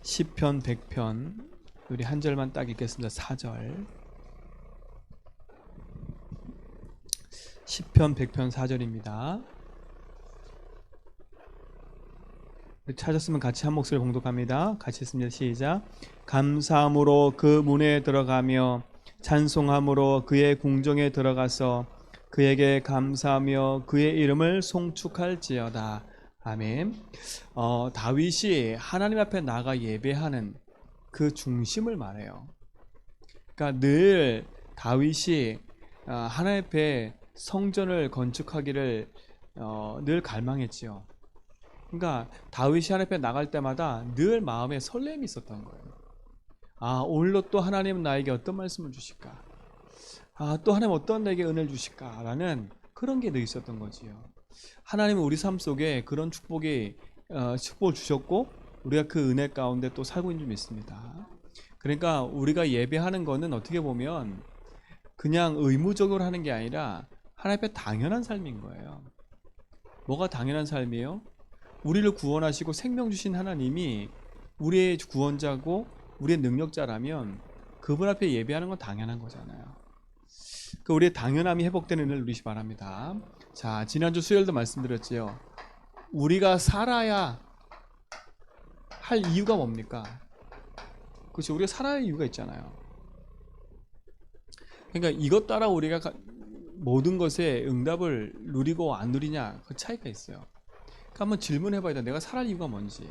시편 100편 우리 한 절만 딱 읽겠습니다. 4절. 시편 100편 4절입니다. 찾았으면 같이 한 목소리 봉독합니다. 같이 읽습니다. 시작. 감사함으로 그 문에 들어가며 찬송함으로 그의 궁정에 들어가서 그에게 감사하며 그의 이름을 송축할지어다. 아멘. 다윗이 하나님 앞에 나가 예배하는 그 중심을 말해요. 그러니까 늘 다윗이 하나님 앞에 성전을 건축하기를 늘 갈망했지요. 그러니까 다윗이 하나님 앞에 나갈 때마다 늘 마음에 설렘이 있었던 거예요. 오늘로 또 하나님은 나에게 어떤 말씀을 주실까? 또 하나님 어떤 나에게 은혜를 주실까? 라는 그런 게 늘 있었던 거지요. 하나님은 우리 삶 속에 그런 축복을 주셨고 우리가 그 은혜 가운데 또 살고 있는 줄 믿습니다. 그러니까 우리가 예배하는 거는 어떻게 보면 그냥 의무적으로 하는 게 아니라 하나님 앞에 당연한 삶인 거예요. 뭐가 당연한 삶이에요? 우리를 구원하시고 생명 주신 하나님이 우리의 구원자고 우리의 능력자라면 그분 앞에 예배하는 건 당연한 거잖아요. 우리의 당연함이 회복되는 은혜를 누리시 바랍니다. 자, 지난주 수요일도 말씀드렸지요. 우리가 살아야 할 이유가 뭡니까? 그렇죠. 우리가 살아야 할 이유가 있잖아요. 그러니까 이것 따라 우리가 모든 것에 응답을 누리고 안 누리냐 그 차이가 있어요. 그러니까 한번 질문해봐야 돼. 내가 살아야 할 이유가 뭔지.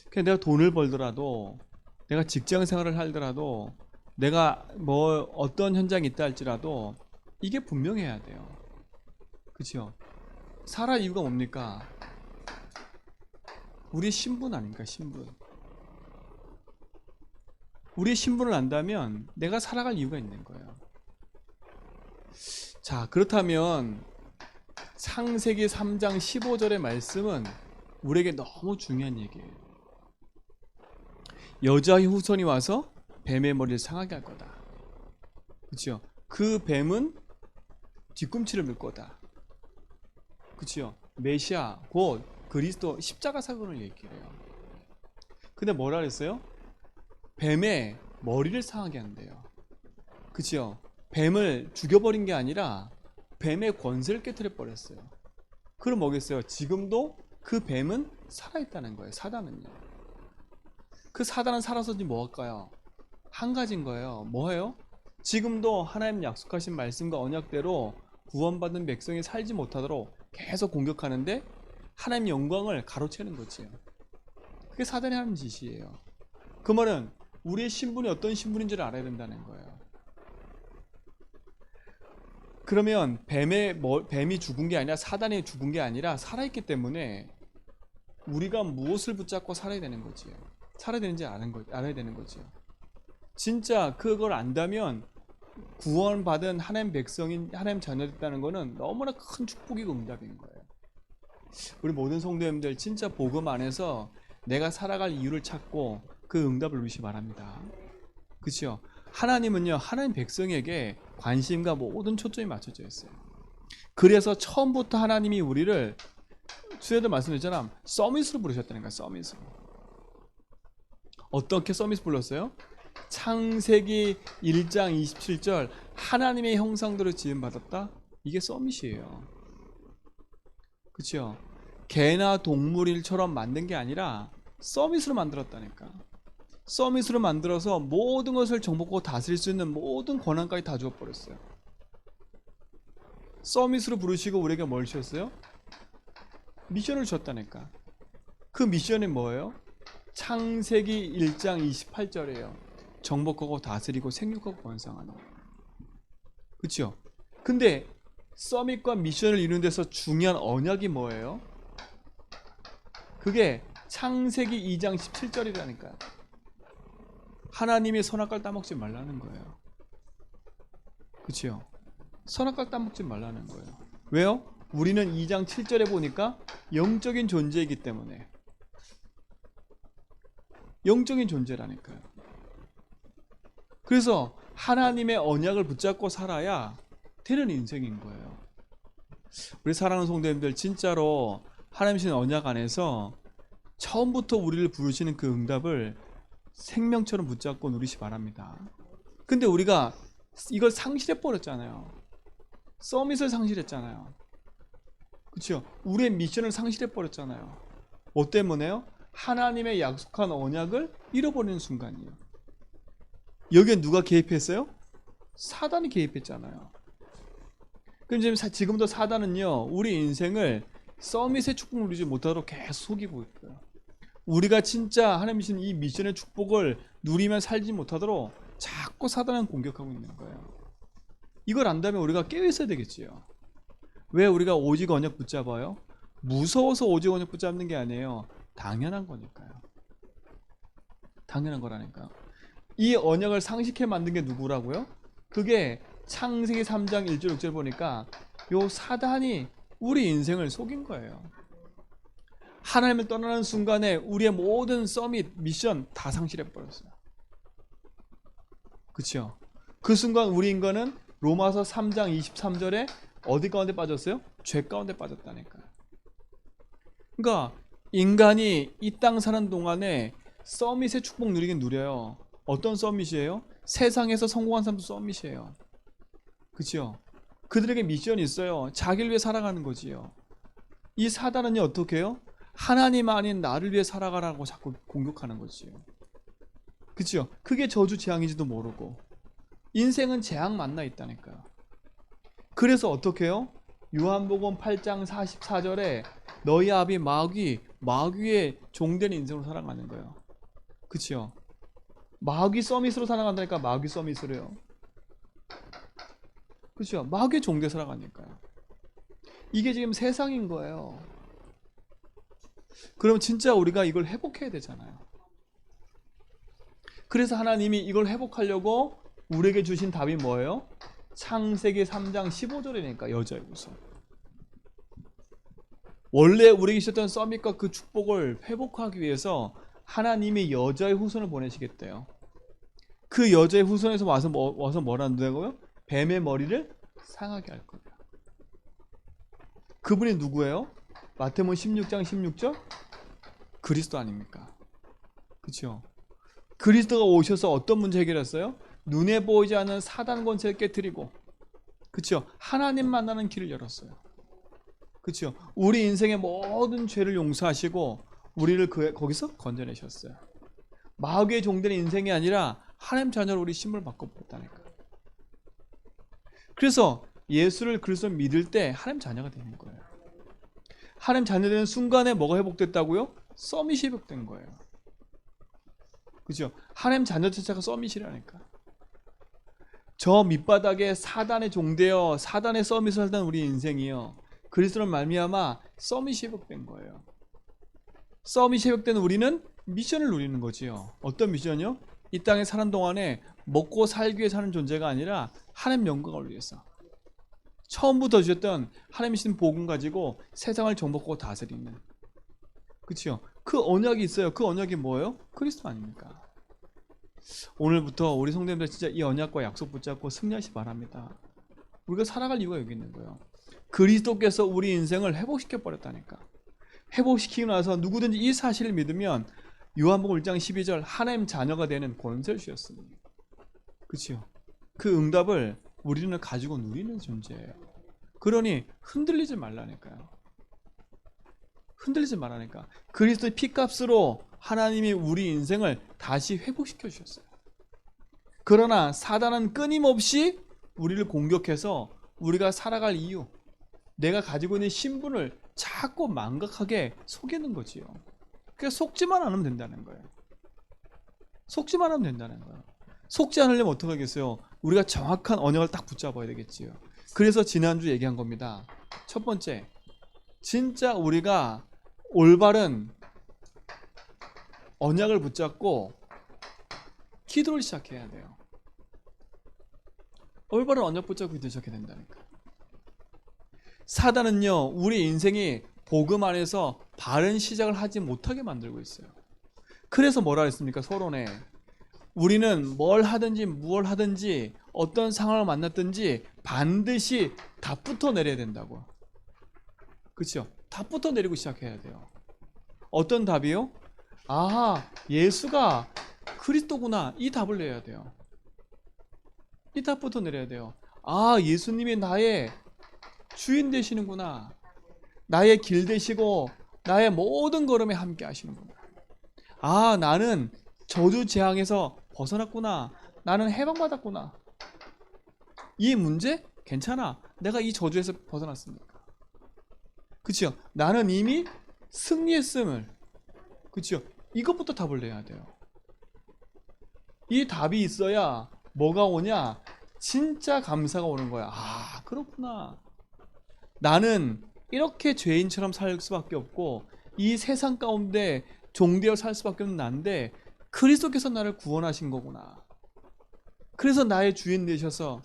그냥 내가 돈을 벌더라도, 내가 직장 생활을 하더라도, 내가 뭐 어떤 현장이 있다 할지라도 이게 분명해야 돼요. 그렇죠? 살아야 할 이유가 뭡니까? 우리의 신분 아닙니까? 신분. 우리의 신분을 안다면 내가 살아갈 이유가 있는 거예요. 자, 그렇다면 창세기 3장 15절의 말씀은 우리에게 너무 중요한 얘기예요. 여자의 후손이 와서 뱀의 머리를 상하게 할 거다. 그렇죠? 그 뱀은 뒤꿈치를 물 거다. 그렇죠? 메시아 곧 그리스도 십자가 사건을 얘기해요. 근데 뭐라 그랬어요? 뱀의 머리를 상하게 한대요. 그렇죠? 뱀을 죽여버린 게 아니라 뱀의 권세를 깨뜨려 버렸어요. 그럼 뭐겠어요? 지금도 그 뱀은 살아있다는 거예요. 사단은요. 그 사단은 살아서지 뭐 할까요? 한 가지인 거예요. 뭐예요? 지금도 하나님 약속하신 말씀과 언약대로 구원받은 백성이 살지 못하도록 계속 공격하는데 하나님 영광을 가로채는 거지요. 그게 사단이 하는 짓이에요. 그 말은 우리의 신분이 어떤 신분인지를 알아야 된다는 거예요. 그러면 뱀이 죽은 게 아니라 사단이 죽은 게 아니라 살아있기 때문에 우리가 무엇을 붙잡고 살아야 되는 거지요. 살아야 되는지 알아야 되는 거지요. 진짜 그걸 안다면 구원받은 하나님 백성인 하나님 자녀됐다는 거는 너무나 큰 축복이고 응답인 거예요. 우리 모든 성도님들 진짜 복음 안에서 내가 살아갈 이유를 찾고 그 응답을 누리시 바랍니다. 그렇죠? 하나님은요, 하나님 백성에게 관심과 모든 초점이 맞춰져 있어요. 그래서 처음부터 하나님이 우리를 수요일도 말씀드렸잖아, 서밋으로 부르셨다는 거야. 서밋으로. 어떻게 서밋 불렀어요? 창세기 1장 27절 하나님의 형상대로 지음받았다. 이게 서밋이에요. 그렇죠? 개나 동물일처럼 만든 게 아니라 서밋으로 만들었다니까. 서밋으로 만들어서 모든 것을 정복하고 다스릴 수 있는 모든 권한까지 다 주어버렸어요. 서밋으로 부르시고 우리에게 뭘 주셨어요? 미션을 주셨다니까. 그 미션이 뭐예요? 창세기 1장 28절이에요. 정복하고 다스리고 생육하고 번성하는. 그렇죠? 근데 서밋과 미션을 이루는 데서 중요한 언약이 뭐예요? 그게 창세기 2장 17절이라니까요. 하나님이 선악과를 따먹지 말라는 거예요. 그렇죠? 선악과를 따먹지 말라는 거예요. 왜요? 우리는 2장 7절에 보니까 영적인 존재이기 때문에. 영적인 존재라니까요. 그래서 하나님의 언약을 붙잡고 살아야 되는 인생인 거예요. 우리 사랑하는 성도님들 진짜로 하나님 주신 언약 안에서 처음부터 우리를 부르시는 그 응답을 생명처럼 붙잡고 누리시 바랍니다. 근데 우리가 이걸 상실해 버렸잖아요. 서밋을 상실했잖아요. 그렇죠? 우리의 미션을 상실해 버렸잖아요. 뭐 때문에요? 하나님의 약속한 언약을 잃어버리는 순간이에요. 여기에 누가 개입했어요? 사단이 개입했잖아요. 그럼 지금도 사단은요, 우리 인생을 서밋의 축복을 누리지 못하도록 계속 속이고 있고요. 우리가 진짜 하나님 주신 이 미션의 축복을 누리며 살지 못하도록 자꾸 사단은 공격하고 있는 거예요. 이걸 안다면 우리가 깨어 있어야 되겠지요. 왜 우리가 오직 언약 붙잡아요? 무서워서 오직 언약 붙잡는 게 아니에요. 당연한 거니까요. 당연한 거라니까요. 이 언약을 상식해 만든 게 누구라고요? 그게 창세기 3장 1절 6절 보니까 요 사단이 우리 인생을 속인 거예요. 하나님을 떠나는 순간에 우리의 모든 서밋, 미션 다 상실해 버렸어요. 그렇죠? 그 순간 우리 인간은 로마서 3장 23절에 어디 가운데 빠졌어요? 죄 가운데 빠졌다니까요. 그러니까 인간이 이 땅 사는 동안에 서밋의 축복 누리긴 누려요. 어떤 서밋이에요? 세상에서 성공한 사람도 서밋이에요. 그렇죠? 그들에게 미션이 있어요. 자기를 위해 살아가는 거지요. 이 사단은요, 어떻게 해요? 하나님 아닌 나를 위해 살아가라고 자꾸 공격하는 거지요. 그렇죠? 그게 저주 재앙인지도 모르고 인생은 재앙 만나 있다니까요. 그래서 어떻게 해요? 요한복음 8장 44절에 너희 아비 마귀의 종된 인생으로 살아가는 거예요. 그렇죠? 마귀 서밋으로 살아간다니까. 마귀 서밋으로 해요. 그렇죠? 마귀의 종대 살아가니까요. 이게 지금 세상인 거예요. 그럼 진짜 우리가 이걸 회복해야 되잖아요. 그래서 하나님이 이걸 회복하려고 우리에게 주신 답이 뭐예요? 창세기 3장 15절이니까 여자의 후손. 원래 우리에게 있었던 서밋과 그 축복을 회복하기 위해서 하나님이 여자의 후손을 보내시겠대요. 그 여자의 후손에서 와서 뭘 한다고요? 뱀의 머리를 상하게 할 거예요. 그분이 누구예요? 마태복음 16장 16절? 그리스도 아닙니까? 그렇죠? 그리스도가 오셔서 어떤 문제 해결했어요? 눈에 보이지 않는 사단 권세를 깨뜨리고, 그렇죠? 하나님 만나는 길을 열었어요. 그렇죠? 우리 인생의 모든 죄를 용서하시고 우리를 거기서 건져내셨어요. 마귀의 종된 인생이 아니라 하나님 자녀로 우리 신분을 바꿔버렸다니까. 그래서 예수를 그리스도를 믿을 때 하나님 자녀가 되는 거예요. 하나님 자녀 되는 순간에 뭐가 회복됐다고요? 서밋이 회복된 거예요. 그죠? 하나님 자녀 자체가 서밋이라니까. 저 밑바닥에 사단의 종되어 사단의 서밋을 살던 우리 인생이요, 그리스도를 말미암아 서밋이 회복된 거예요. 서밋이 회복된 우리는 미션을 누리는 거지요. 어떤 미션이요? 이 땅에 사는 동안에 먹고 살기 위해 사는 존재가 아니라 하나님 영광을 위해서 처음부터 주셨던 하나님이 주신 복음 가지고 세상을 정복하고 다스리는, 그렇죠? 그 언약이 있어요. 그 언약이 뭐예요? 그리스도 아닙니까? 오늘부터 우리 성도님들 진짜 이 언약과 약속 붙잡고 승리하시 바랍니다. 우리가 살아갈 이유가 여기 있는 거예요. 그리스도께서 우리 인생을 회복시켜 버렸다니까. 회복시키고 나서 누구든지 이 사실을 믿으면 요한복음 1장 12절 하나님 자녀가 되는 권세를 주셨습니다. 그렇죠? 그 응답을 우리는 가지고 누리는 존재예요. 그러니 흔들리지 말라니까요. 흔들리지 말라니까. 그리스도의 피값으로 하나님이 우리 인생을 다시 회복시켜 주셨어요. 그러나 사단은 끊임없이 우리를 공격해서 우리가 살아갈 이유, 내가 가지고 있는 신분을 자꾸 망각하게 속이는 거지요. 그러니까 속지만 않으면 된다는 거예요. 속지만 하면 된다는 거예요. 속지 않으려면 어떻게 하겠어요? 우리가 정확한 언약을 딱 붙잡아야 되겠지요. 그래서 지난주 얘기한 겁니다. 첫 번째, 진짜 우리가 올바른 언약을 붙잡고 기도를 시작해야 돼요. 올바른 언약 붙잡고 기도 시작해야 된다니까. 사단은요, 우리 인생이 복음 안에서 바른 시작을 하지 못하게 만들고 있어요. 그래서 뭐라 했습니까? 서론에 우리는 뭘 하든지 무엇을 하든지 어떤 상황을 만났든지 반드시 답부터 내려야 된다고. 그렇죠? 답부터 내리고 시작해야 돼요. 어떤 답이요? 아, 예수가 그리스도구나. 이 답을 내야 돼요. 이 답부터 내려야 돼요. 아, 예수님이 나의 주인 되시는구나. 나의 길 되시고 나의 모든 걸음에 함께 하시는구나. 아, 나는 저주 재앙에서 벗어났구나. 나는 해방받았구나. 이 문제? 괜찮아. 내가 이 저주에서 벗어났으니까. 그치요? 나는 이미 승리했음을. 그치요? 이것부터 답을 내야 돼요. 이 답이 있어야 뭐가 오냐? 진짜 감사가 오는 거야. 아, 그렇구나. 나는 이렇게 죄인처럼 살 수밖에 없고 이 세상 가운데 종되어 살 수밖에 없는 난데 그리스도께서 나를 구원하신 거구나. 그래서 나의 주인 되셔서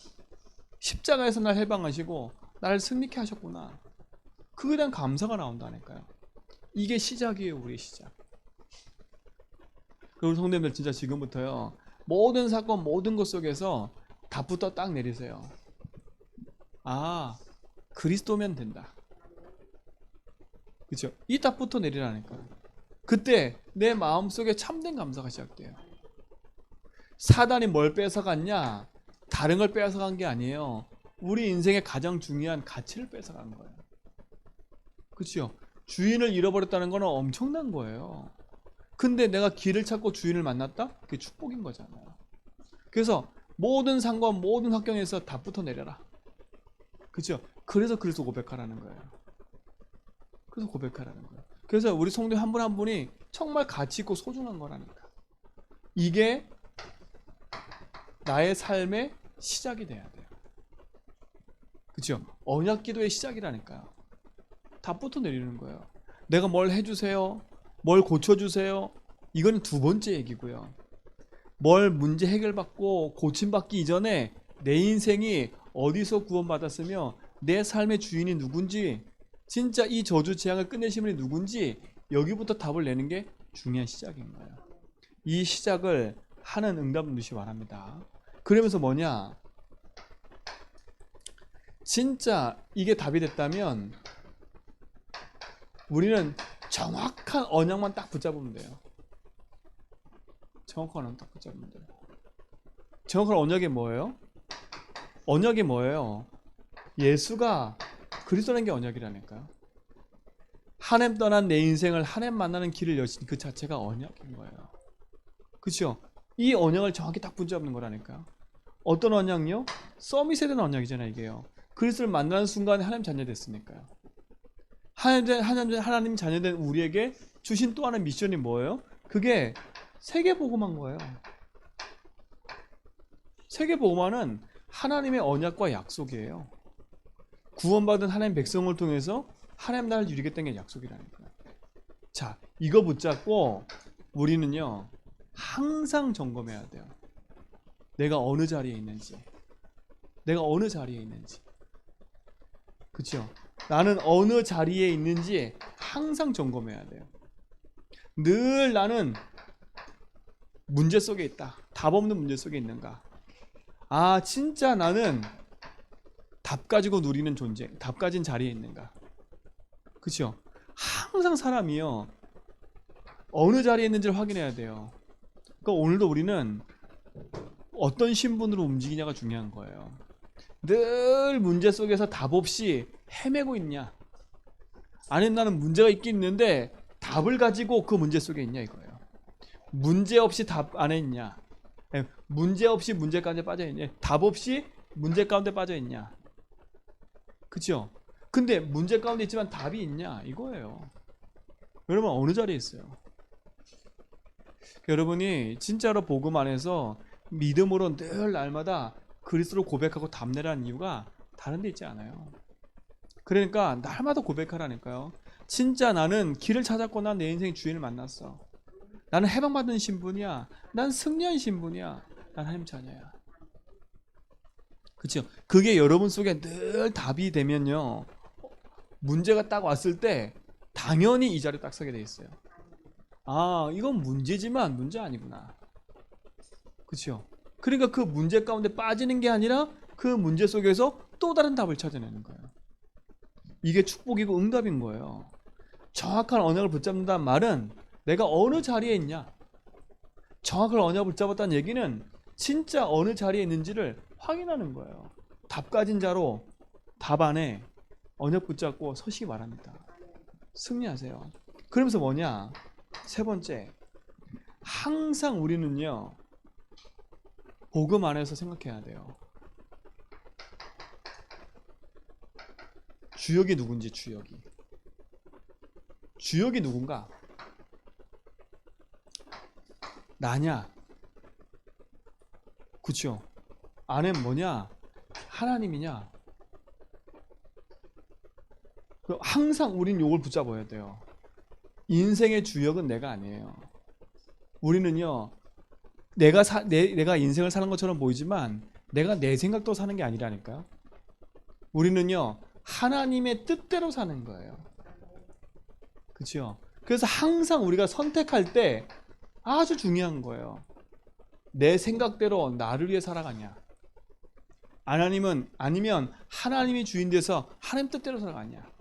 십자가에서 날 해방하시고 나를 승리케 하셨구나. 그거에 대한 감사가 나온다니까요. 이게 시작이에요. 우리의 시작. 그리고 성도님들 진짜 지금부터요, 모든 사건 모든 것 속에서 답부터 딱 내리세요. 아, 그리스도면 된다. 그렇죠? 이 답부터 내리라니까요. 그때 내 마음속에 참된 감사가 시작돼요. 사단이 뭘 뺏어갔냐? 다른 걸 뺏어간 게 아니에요. 우리 인생의 가장 중요한 가치를 뺏어간 거예요. 그렇죠? 주인을 잃어버렸다는 건 엄청난 거예요. 근데 내가 길을 찾고 주인을 만났다? 그게 축복인 거잖아요. 그래서 모든 상관 모든 환경에서 답부터 내려라. 그렇죠? 그래서 그리스도 고백하라는 거예요. 그래서 고백하라는 거예요. 그래서 우리 성도 한 분 한 분이 정말 가치 있고 소중한 거라니까. 이게 나의 삶의 시작이 돼야 돼요. 그렇죠? 언약 기도의 시작이라니까요. 답부터 내리는 거예요. 내가 뭘 해주세요, 뭘 고쳐주세요, 이건 두 번째 얘기고요. 뭘 문제 해결받고 고침받기 이전에 내 인생이 어디서 구원받았으며 내 삶의 주인이 누군지, 진짜 이 저주 재앙을 끝내신 분이 누군지, 여기부터 답을 내는 게 중요한 시작인 거예요. 이 시작을 하는 응답 넣으시기 바랍니다. 그러면서 뭐냐, 진짜 이게 답이 됐다면 우리는 정확한 언약만 딱 붙잡으면 돼요. 정확한 언약 딱 붙잡으면 돼요. 정확한 언약이 뭐예요? 언약이 뭐예요? 예수가 그리스도라는 게 언약이라니까요. 하나님 떠난 내 인생을 하나님 만나는 길을 여신 그 자체가 언약인 거예요. 그렇죠? 이 언약을 정확히 딱 붙잡는 거라니까요. 어떤 언약요? 서밋에 대한 언약이잖아요, 이게요. 그리스도를 만나는 순간에 하나님 자녀 됐으니까요. 하나님 자녀된 우리에게 주신 또 하나의 미션이 뭐예요? 그게 세계복음한 거예요. 세계복음화는 하나님의 언약과 약속이에요. 구원받은 하나님 백성을 통해서 하나님 나라를 누리겠다는 게 약속이라니까요. 자, 이거 붙잡고 우리는요, 항상 점검해야 돼요. 내가 어느 자리에 있는지, 내가 어느 자리에 있는지. 그렇죠? 나는 어느 자리에 있는지 항상 점검해야 돼요. 늘 나는 문제 속에 있다. 답 없는 문제 속에 있는가? 아, 진짜 나는 답 가지고 누리는 존재, 답 가진 자리에 있는가? 그렇죠? 항상 사람이요, 어느 자리에 있는지를 확인해야 돼요. 그러니까 오늘도 우리는 어떤 신분으로 움직이냐가 중요한 거예요. 늘 문제 속에서 답 없이 헤매고 있냐? 아니면 나는 문제가 있긴 있는데 답을 가지고 그 문제 속에 있냐 이거예요. 문제 없이 답 안에 있냐? 문제 없이 문제 가운데 빠져 있냐? 답 없이 문제 가운데 빠져 있냐? 그렇죠? 근데 문제 가운데 있지만 답이 있냐 이거예요. 여러분 어느 자리에 있어요? 여러분이 진짜로 복음 안에서 믿음으로 늘 날마다 그리스도를 고백하고 답내라는 이유가 다른 데 있지 않아요. 그러니까 날마다 고백하라니까요. 진짜 나는 길을 찾았고 난 내 인생의 주인을 만났어. 나는 해방받은 신분이야. 난 승리한 신분이야. 난 하나님 자녀야. 그렇죠? 그게 여러분 속에 늘 답이 되면요, 문제가 딱 왔을 때 당연히 이 자리에 딱 서게 돼 있어요. 아, 이건 문제지만 문제 아니구나. 그렇죠? 그러니까 그 문제 가운데 빠지는 게 아니라 그 문제 속에서 또 다른 답을 찾아내는 거예요. 이게 축복이고 응답인 거예요. 정확한 언약을 붙잡는다는 말은 내가 어느 자리에 있냐. 정확한 언약을 붙잡았다는 얘기는 진짜 어느 자리에 있는지를 확인하는 거예요. 답 가진 자로 답 안에 언약 붙잡고 서시기 바랍니다. 승리하세요. 그러면서 뭐냐? 세 번째, 항상 우리는요, 복음 안에서 생각해야 돼요. 주역이 누군지, 주역이 누군가? 나냐? 그쵸? 아내는 뭐냐? 하나님이냐? 항상 우린 요걸 붙잡아야 돼요. 인생의 주역은 내가 아니에요. 우리는요, 내가 인생을 사는 것처럼 보이지만 내가 내 생각도 사는 게 아니라니까요. 우리는요, 하나님의 뜻대로 사는 거예요. 그렇죠? 그래서 항상 우리가 선택할 때 아주 중요한 거예요. 내 생각대로 나를 위해 살아가냐? 아니면 하나님이 주인 돼서 하나님 뜻대로 살아가냐?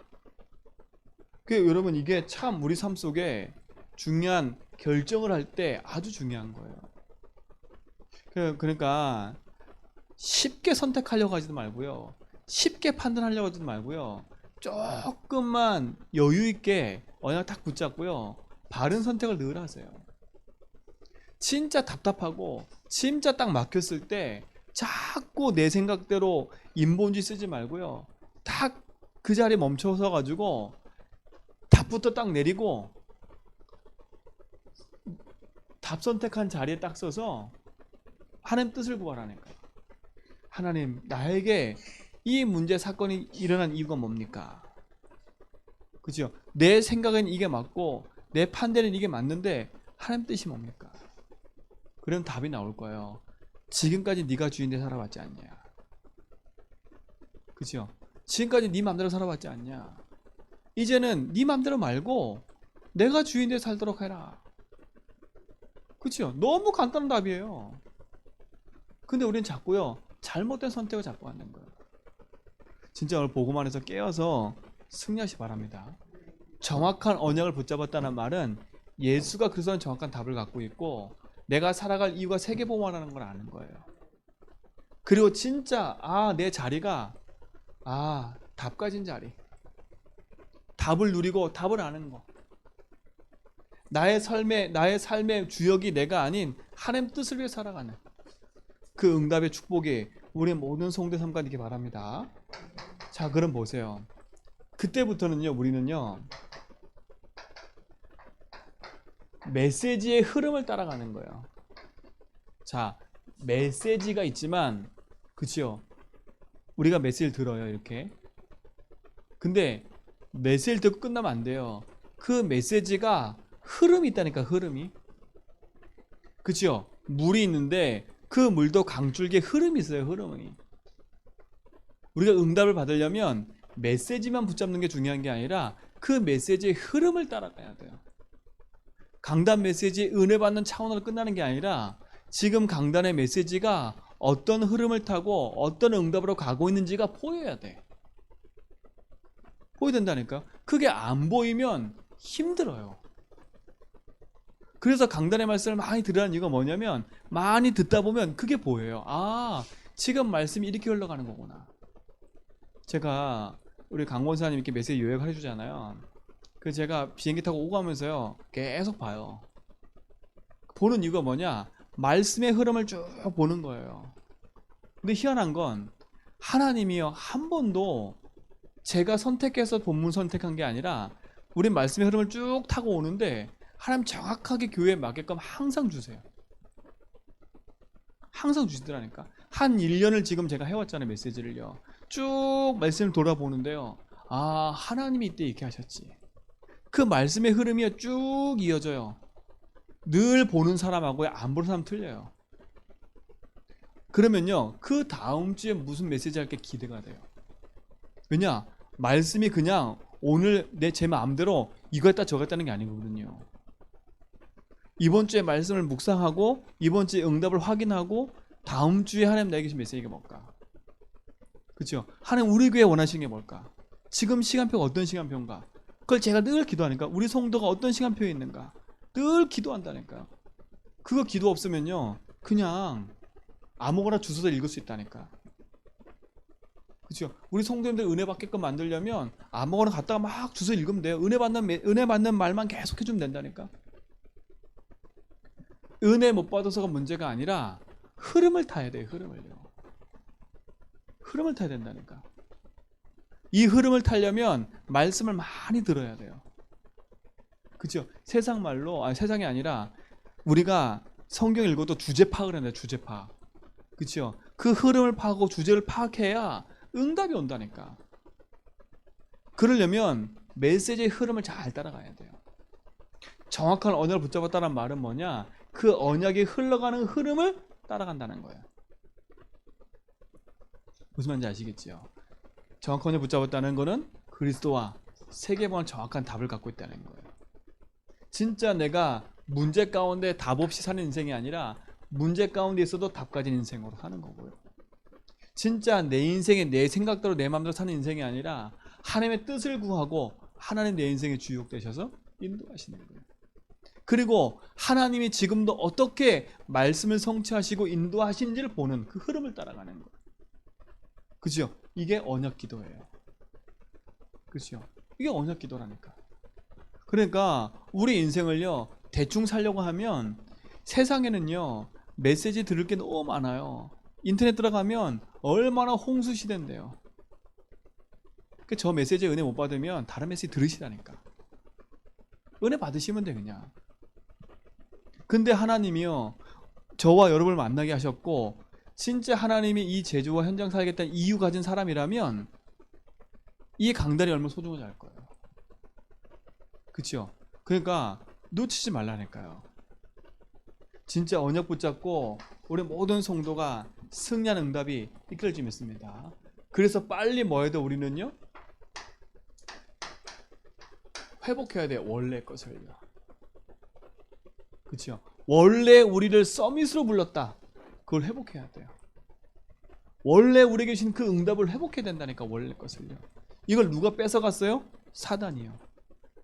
여러분, 이게 참 우리 삶 속에 중요한 결정을 할 때 아주 중요한 거예요. 그러니까 쉽게 선택하려고 하지도 말고요. 쉽게 판단하려고 하지도 말고요. 조금만 여유 있게 언약 딱 붙잡고요. 바른 선택을 늘 하세요. 진짜 답답하고 진짜 딱 막혔을 때 자꾸 내 생각대로 인본주의 쓰지 말고요. 딱 그 자리에 멈춰서 가지고 답부터 딱 내리고 답 선택한 자리에 딱 서서 하나님 뜻을 구하라는 거예요. 하나님, 나에게 이 문제 사건이 일어난 이유가 뭡니까? 그죠? 내 생각은 이게 맞고 내 판단은 이게 맞는데 하나님 뜻이 뭡니까? 그럼 답이 나올 거예요. 지금까지 네가 주인데 살아왔지 않냐? 그죠? 지금까지 네 맘대로 살아왔지 않냐? 이제는 네 맘대로 말고 내가 주인데 살도록 해라. 그죠? 너무 간단한 답이에요. 근데 우리는 자꾸요, 잘못된 선택을 자꾸 하는 거예요. 진짜 오늘 복음 안에서 깨어서 승리하시 바랍니다. 정확한 언약을 붙잡았다는 말은 예수가 그리스도는 정확한 답을 갖고 있고 내가 살아갈 이유가 세계복음화라는 걸 아는 거예요. 그리고 진짜 내 자리가 답 가진 자리, 답을 누리고 답을 아는 거, 나의 삶의 주역이 내가 아닌 하나님 뜻을 위해 살아가는 그 응답의 축복이 우리 모든 성도의 삶 가지기 바랍니다. 자, 그럼 보세요. 그때부터는요, 우리는요, 메시지의 흐름을 따라가는 거예요. 자, 메시지가 있지만, 그치요? 우리가 메시지를 들어요, 이렇게. 근데 메시지를 듣고 끝나면 안 돼요. 그 메시지가 흐름이 있다니까, 흐름이. 그치요? 물이 있는데 그 물도 강줄기에 흐름이 있어요, 흐름이. 우리가 응답을 받으려면 메시지만 붙잡는 게 중요한 게 아니라 그 메시지의 흐름을 따라가야 돼요. 강단 메시지 은혜 받는 차원으로 끝나는 게 아니라 지금 강단의 메시지가 어떤 흐름을 타고 어떤 응답으로 가고 있는지가 보여야 돼. 보여야 된다니까. 그게 안 보이면 힘들어요. 그래서 강단의 말씀을 많이 들으라는 이유가 뭐냐면 많이 듣다 보면 그게 보여요. 지금 말씀이 이렇게 흘러가는 거구나. 제가 우리 강원사님 이렇게 메시지 요약을 해주잖아요. 그래서 제가 비행기 타고 오고 가면서요 계속 봐요. 보는 이유가 뭐냐? 말씀의 흐름을 쭉 보는 거예요. 근데 희한한 건 하나님이요, 한 번도 제가 선택해서 본문 선택한 게 아니라 우리 말씀의 흐름을 쭉 타고 오는데 하나님 정확하게 교회에 맞게끔 항상 주세요. 항상 주시더라니까. 한 1년을 지금 제가 해왔잖아요, 메시지를요. 쭉 말씀을 돌아보는데요. 하나님이 이때 이렇게 하셨지. 그 말씀의 흐름이 쭉 이어져요. 늘 보는 사람하고 안 보는 사람 틀려요. 그러면요, 그 다음 주에 무슨 메시지 할게 기대가 돼요. 왜냐? 말씀이 그냥 오늘 제 마음대로 이거 했다 저거 했다는 게 아니거든요. 이번 주에 말씀을 묵상하고 이번 주에 응답을 확인하고 다음 주에 하나님 나에게 주신 메시지가 뭘까? 그렇죠? 하나님 우리 교회 원하시는 게 뭘까? 지금 시간표가 어떤 시간표인가? 그걸 제가 늘 기도하니까 우리 성도가 어떤 시간표에 있는가? 늘 기도한다니까요. 그거 기도 없으면요 그냥 아무거나 주워서 읽을 수 있다니까. 그렇죠? 우리 성도님들 은혜 받게끔 만들려면 아무거나 갖다가 막 주워 읽으면 돼요. 은혜 받는 말만 계속 해주면 된다니까. 은혜 못 받아서가 문제가 아니라 흐름을 타야 돼요. 흐름을 타야 된다니까. 이 흐름을 타려면 말씀을 많이 들어야 돼요. 그렇죠? 세상 말로 세상이 아니라 우리가 성경 읽어도 주제 파악을 해야 돼요. 주제 파악. 그렇죠? 그 흐름을 파악하고 주제를 파악해야 응답이 온다니까. 그러려면 메시지의 흐름을 잘 따라가야 돼요. 정확한 언약을 붙잡았다는 말은 뭐냐? 그 언약이 흘러가는 흐름을 따라간다는 거예요. 무슨 말인지 아시겠지요? 정확한 언약을 붙잡았다는 거는 그리스도와 세계관을 정확한 답을 갖고 있다는 거예요. 진짜 내가 문제 가운데 답 없이 사는 인생이 아니라 문제 가운데 있어도 답 가진 인생으로 사는 거고요. 진짜 내 인생에 내 생각대로 내 마음대로 사는 인생이 아니라 하나님의 뜻을 구하고 하나님 내 인생의 주역 되셔서 인도하시는 거예요. 그리고 하나님이 지금도 어떻게 말씀을 성취하시고 인도하시는지를 보는 그 흐름을 따라가는 거예요. 그죠? 이게 언약 기도예요. 그죠? 이게 언약 기도라니까. 그러니까 우리 인생을요 대충 살려고 하면 세상에는요 메시지 들을 게 너무 많아요. 인터넷 들어가면 얼마나 홍수 시대인데요. 저 메시지에 은혜 못 받으면 다른 메시지 들으시라니까. 은혜 받으시면 돼 그냥. 근데 하나님이요 저와 여러분을 만나게 하셨고 진짜 하나님이 이 제주와 현장 살겠다는 이유 가진 사람이라면 이 강단이 얼마나 소중한지 알 거예요. 그렇죠? 그러니까 놓치지 말라니까요. 진짜 언약 붙잡고 우리 모든 성도가 승리한 응답이 이끌어지 믿습니다. 그래서 빨리 뭐 해야 돼? 우리는요 회복해야 돼. 원래 것을요. 그렇죠? 원래 우리를 서밋으로 불렀다. 그걸 회복해야 돼요. 원래 우리에게 계신 그 응답을 회복해야 된다니까. 원래 것을요. 이걸 누가 뺏어갔어요? 사단이요.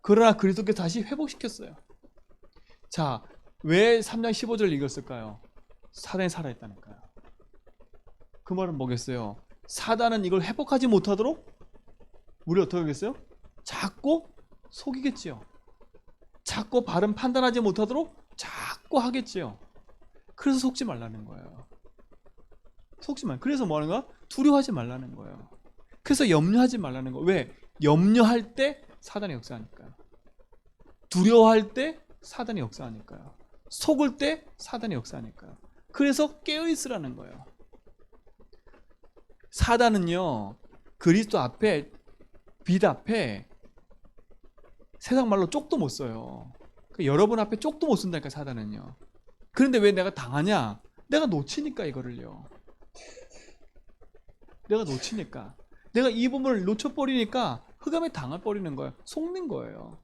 그러나 그리스도께서 다시 회복시켰어요. 자, 왜 3장 15절을 읽었을까요? 사단이 살아있다니까요. 그 말은 뭐겠어요? 사단은 이걸 회복하지 못하도록 우리 어떻게 하겠어요? 자꾸 속이겠지요. 자꾸 바른 판단하지 못하도록 자꾸 하겠지요. 그래서 속지 말라는 거예요. 속지 말. 그래서 뭐 하는 거야? 두려워하지 말라는 거예요. 그래서 염려하지 말라는 거예요. 왜? 염려할 때 사단이 역사하니까요. 두려워할 때 사단이 역사하니까요. 속을 때 사단이 역사하니까요. 그래서 깨어있으라는 거예요. 사단은요 그리스도 앞에 빛 앞에 세상 말로 쪽도 못 써요. 여러분 앞에 쪽도 못 쓴다니까 사단은요. 그런데 왜 내가 당하냐? 내가 놓치니까 이거를요. 내가 놓치니까. 내가 이 부분을 놓쳐버리니까 흑암에 당해버리는 거예요. 속는 거예요.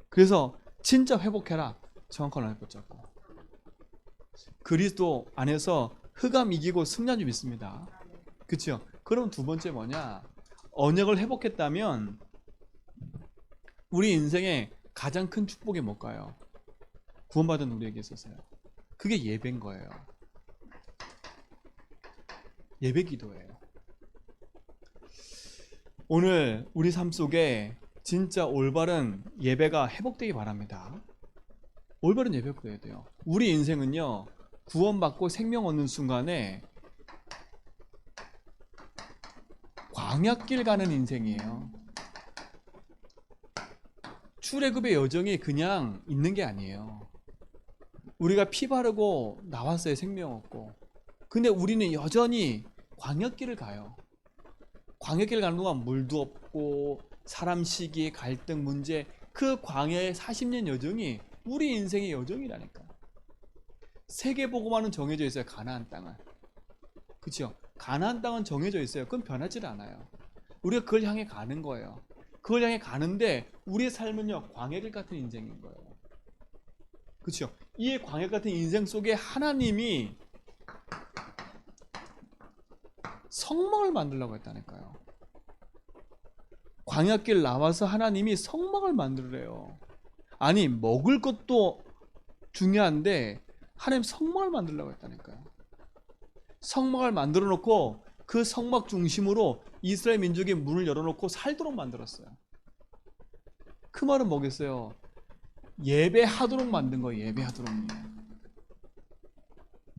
그래서 진짜 회복해라. 정확한 언약 붙잡고. 그리스도 안에서 흑암 이기고 승리한 줄 믿습니다. 그렇죠? 그럼 두 번째 뭐냐? 언약을 회복했다면 우리 인생의 가장 큰 축복이 뭘까요? 구원받은 우리에게 있어서요. 그게 예배인 거예요. 예배 기도예요. 오늘 우리 삶 속에 진짜 올바른 예배가 회복되기 바랍니다. 올바른 예배가 돼야 돼요. 우리 인생은요 구원받고 생명 얻는 순간에 광야길 가는 인생이에요. 출애굽의 여정이 그냥 있는 게 아니에요. 우리가 피 바르고 나왔어요. 생명 얻고. 근데 우리는 여전히 광야길을 가요. 광야길 가는 동안 물도 없고 사람 시기, 갈등, 문제, 그 광야의 40년 여정이 우리 인생의 여정이라니까. 세계복음화는 정해져 있어요. 가나안 땅은. 그렇죠? 가나안 땅은 정해져 있어요. 그건 변하지 않아요. 우리가 그걸 향해 가는 거예요. 그걸 향해 가는데 우리의 삶은요 광야길 같은 인생인 거예요. 그렇죠? 이 광야 같은 인생 속에 하나님이 성막을 만들려고 했다니까요. 광야길 나와서 하나님이 성막을 만들래요. 아니 먹을 것도 중요한데 하나님 성막을 만들려고 했다니까요. 성막을 만들어 놓고 그 성막 중심으로 이스라엘 민족의 문을 열어놓고 살도록 만들었어요. 그 말은 뭐겠어요? 예배하도록 만든 거예요. 예배하도록요.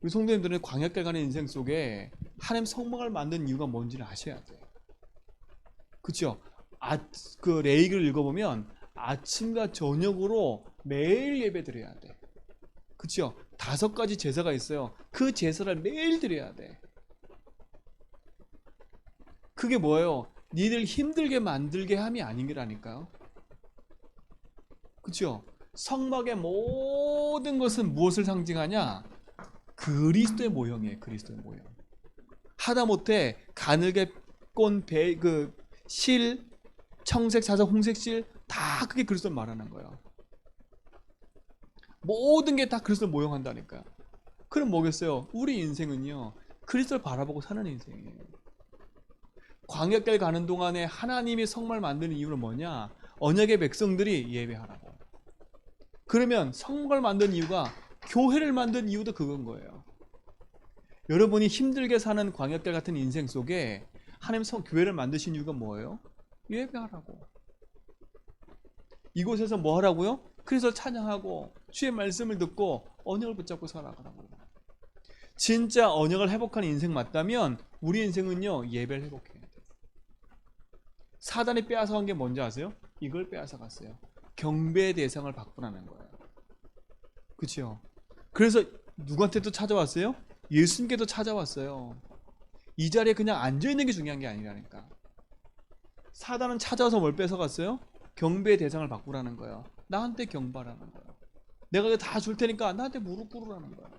우리 성도님들은 광야길 가는 인생 속에 하나님 성막을 만든 이유가 뭔지를 아셔야 돼요. 그렇죠? 그 레위기를 읽어보면 아침과 저녁으로 매일 예배 드려야 돼. 그렇죠? 5가지 제사가 있어요. 그 제사를 매일 드려야 돼. 그게 뭐예요? 니들 힘들게 만들게 함이 아닌 거라니까요. 그렇죠? 성막의 모든 것은 무엇을 상징하냐? 그리스도의 모형이에요. 그리스도의 모형. 하다못해 가늘게 꼰 실, 청색, 사색, 홍색 실 다 그게 그리스도를 말하는 거예요. 모든 게 다 그리스도를 모형한다니까요. 그럼 뭐겠어요? 우리 인생은요, 그리스도를 바라보고 사는 인생이에요. 광야길 가는 동안에 하나님이 성막을 만드는 이유는 뭐냐? 언약의 백성들이 예배하라고. 그러면 성막을 만든 이유가, 교회를 만든 이유도 그건 거예요. 여러분이 힘들게 사는 광야길 같은 인생 속에 하나님 교회를 만드신 이유가 뭐예요? 예배하라고. 이곳에서 뭐 하라고요? 그래서 찬양하고 주의 말씀을 듣고 언약을 붙잡고 살아가라고. 진짜 언약을 회복하는 인생 맞다면 우리 인생은요, 예배를 회복해야 돼요. 사단이 빼앗아간 게 뭔지 아세요? 이걸 빼앗아갔어요. 경배의 대상을 바꾸라는 거예요. 그렇죠? 그래서 누구한테도 찾아왔어요? 예수님께도 찾아왔어요. 이 자리에 그냥 앉아있는 게 중요한 게 아니라니까. 사단은 찾아와서 뭘 뺏어갔어요? 경배의 대상을 바꾸라는 거예요. 나한테 경배하라는 거예요. 내가 이거 다 줄 테니까 나한테 무릎 꿇으라는 거예요.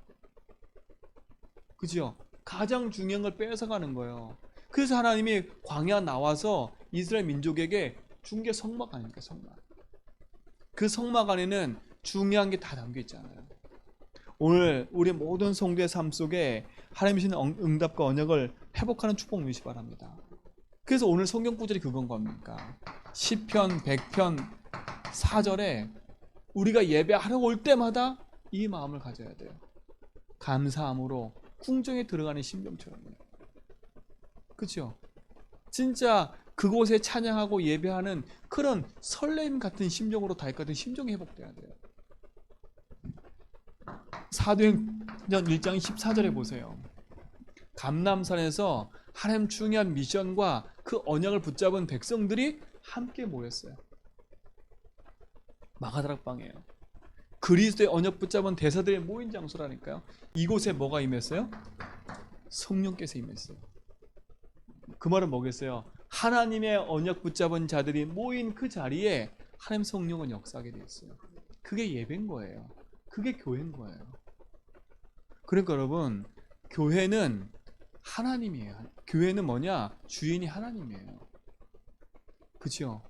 그죠? 가장 중요한 걸 뺏어가는 거예요. 그래서 하나님이 광야 나와서 이스라엘 민족에게 준 게 성막 아닙니까? 성막. 그 성막 안에는 중요한 게 다 담겨 있잖아요. 오늘 우리 모든 성도의 삶 속에 하나님이 주신 응답과 언약을 회복하는 축복 누리시 바랍니다. 그래서 오늘 성경 구절이 그건 겁니까? 시편 100편 4절에 우리가 예배하러 올 때마다 이 마음을 가져야 돼요. 감사함으로 궁정에 들어가는 심정처럼요. 그렇죠? 진짜 그곳에 찬양하고 예배하는 그런 설렘 같은 심정으로 다윗 같은 심정이 회복돼야 돼요. 사도행전 1장 14절에 보세요. 감람산에서 하나님 중요한 미션과 그 언약을 붙잡은 백성들이 함께 모였어요. 마가다락방이에요. 그리스도의 언약 붙잡은 대사들의 모인 장소라니까요. 이곳에 뭐가 임했어요? 성령께서 임했어요. 그 말은 뭐겠어요? 하나님의 언약 붙잡은 자들이 모인 그 자리에 하나님 성령은 역사하게 되었어요. 그게 예배인 거예요. 그게 교회인 거예요. 그러니까 여러분, 교회는 하나님이에요. 교회는 뭐냐? 주인이 하나님이에요. 그렇죠?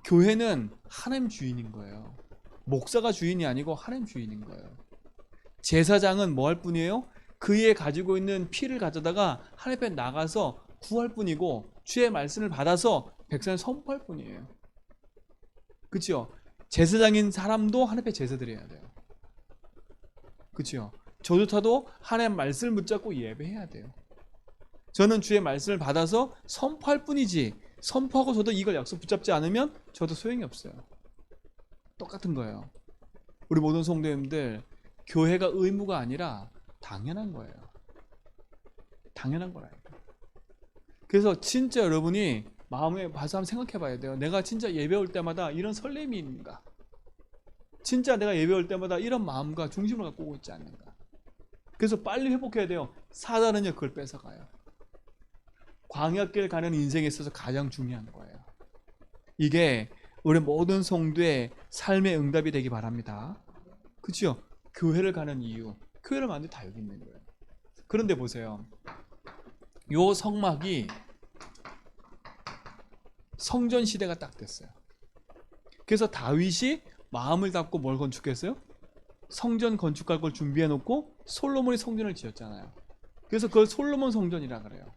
교회는 하나님 주인인 거예요. 목사가 주인이 아니고 하나님 주인인 거예요. 제사장은 뭐 할 뿐이에요? 그의 가지고 있는 피를 가져다가 하나님 앞에 나가서 구할 뿐이고 주의 말씀을 받아서 백성을 선포할 뿐이에요. 그렇죠? 제사장인 사람도 하나님 앞에 제사 드려야 돼요. 그렇죠? 저조차도 하나님 말씀을 붙잡고 예배해야 돼요. 저는 주의 말씀을 받아서 선포할 뿐이지, 선포하고 저도 이걸 약속 붙잡지 않으면 저도 소용이 없어요. 똑같은 거예요. 우리 모든 성도님들, 교회가 의무가 아니라 당연한 거예요. 당연한 거라니까. 그래서 진짜 여러분이 마음에 봐서 한번 생각해 봐야 돼요. 내가 진짜 예배 올 때마다 이런 설렘이 있는가? 진짜 내가 예배 올 때마다 이런 마음과 중심을 갖고 오고 있지 않는가? 그래서 빨리 회복해야 돼요. 사단은요, 그걸 뺏어가요. 광야길 가는 인생에 있어서 가장 중요한 거예요. 이게 우리 모든 성도의 삶의 응답이 되기 바랍니다. 그렇죠? 교회를 가는 이유, 교회를 만든 다 여기 있는 거예요. 그런데 보세요. 요 성막이 성전 시대가 딱 됐어요. 그래서 다윗이 마음을 잡고 뭘 건축했어요? 성전 건축할 걸 준비해 놓고 솔로몬이 성전을 지었잖아요. 그래서 그걸 솔로몬 성전이라 그래요.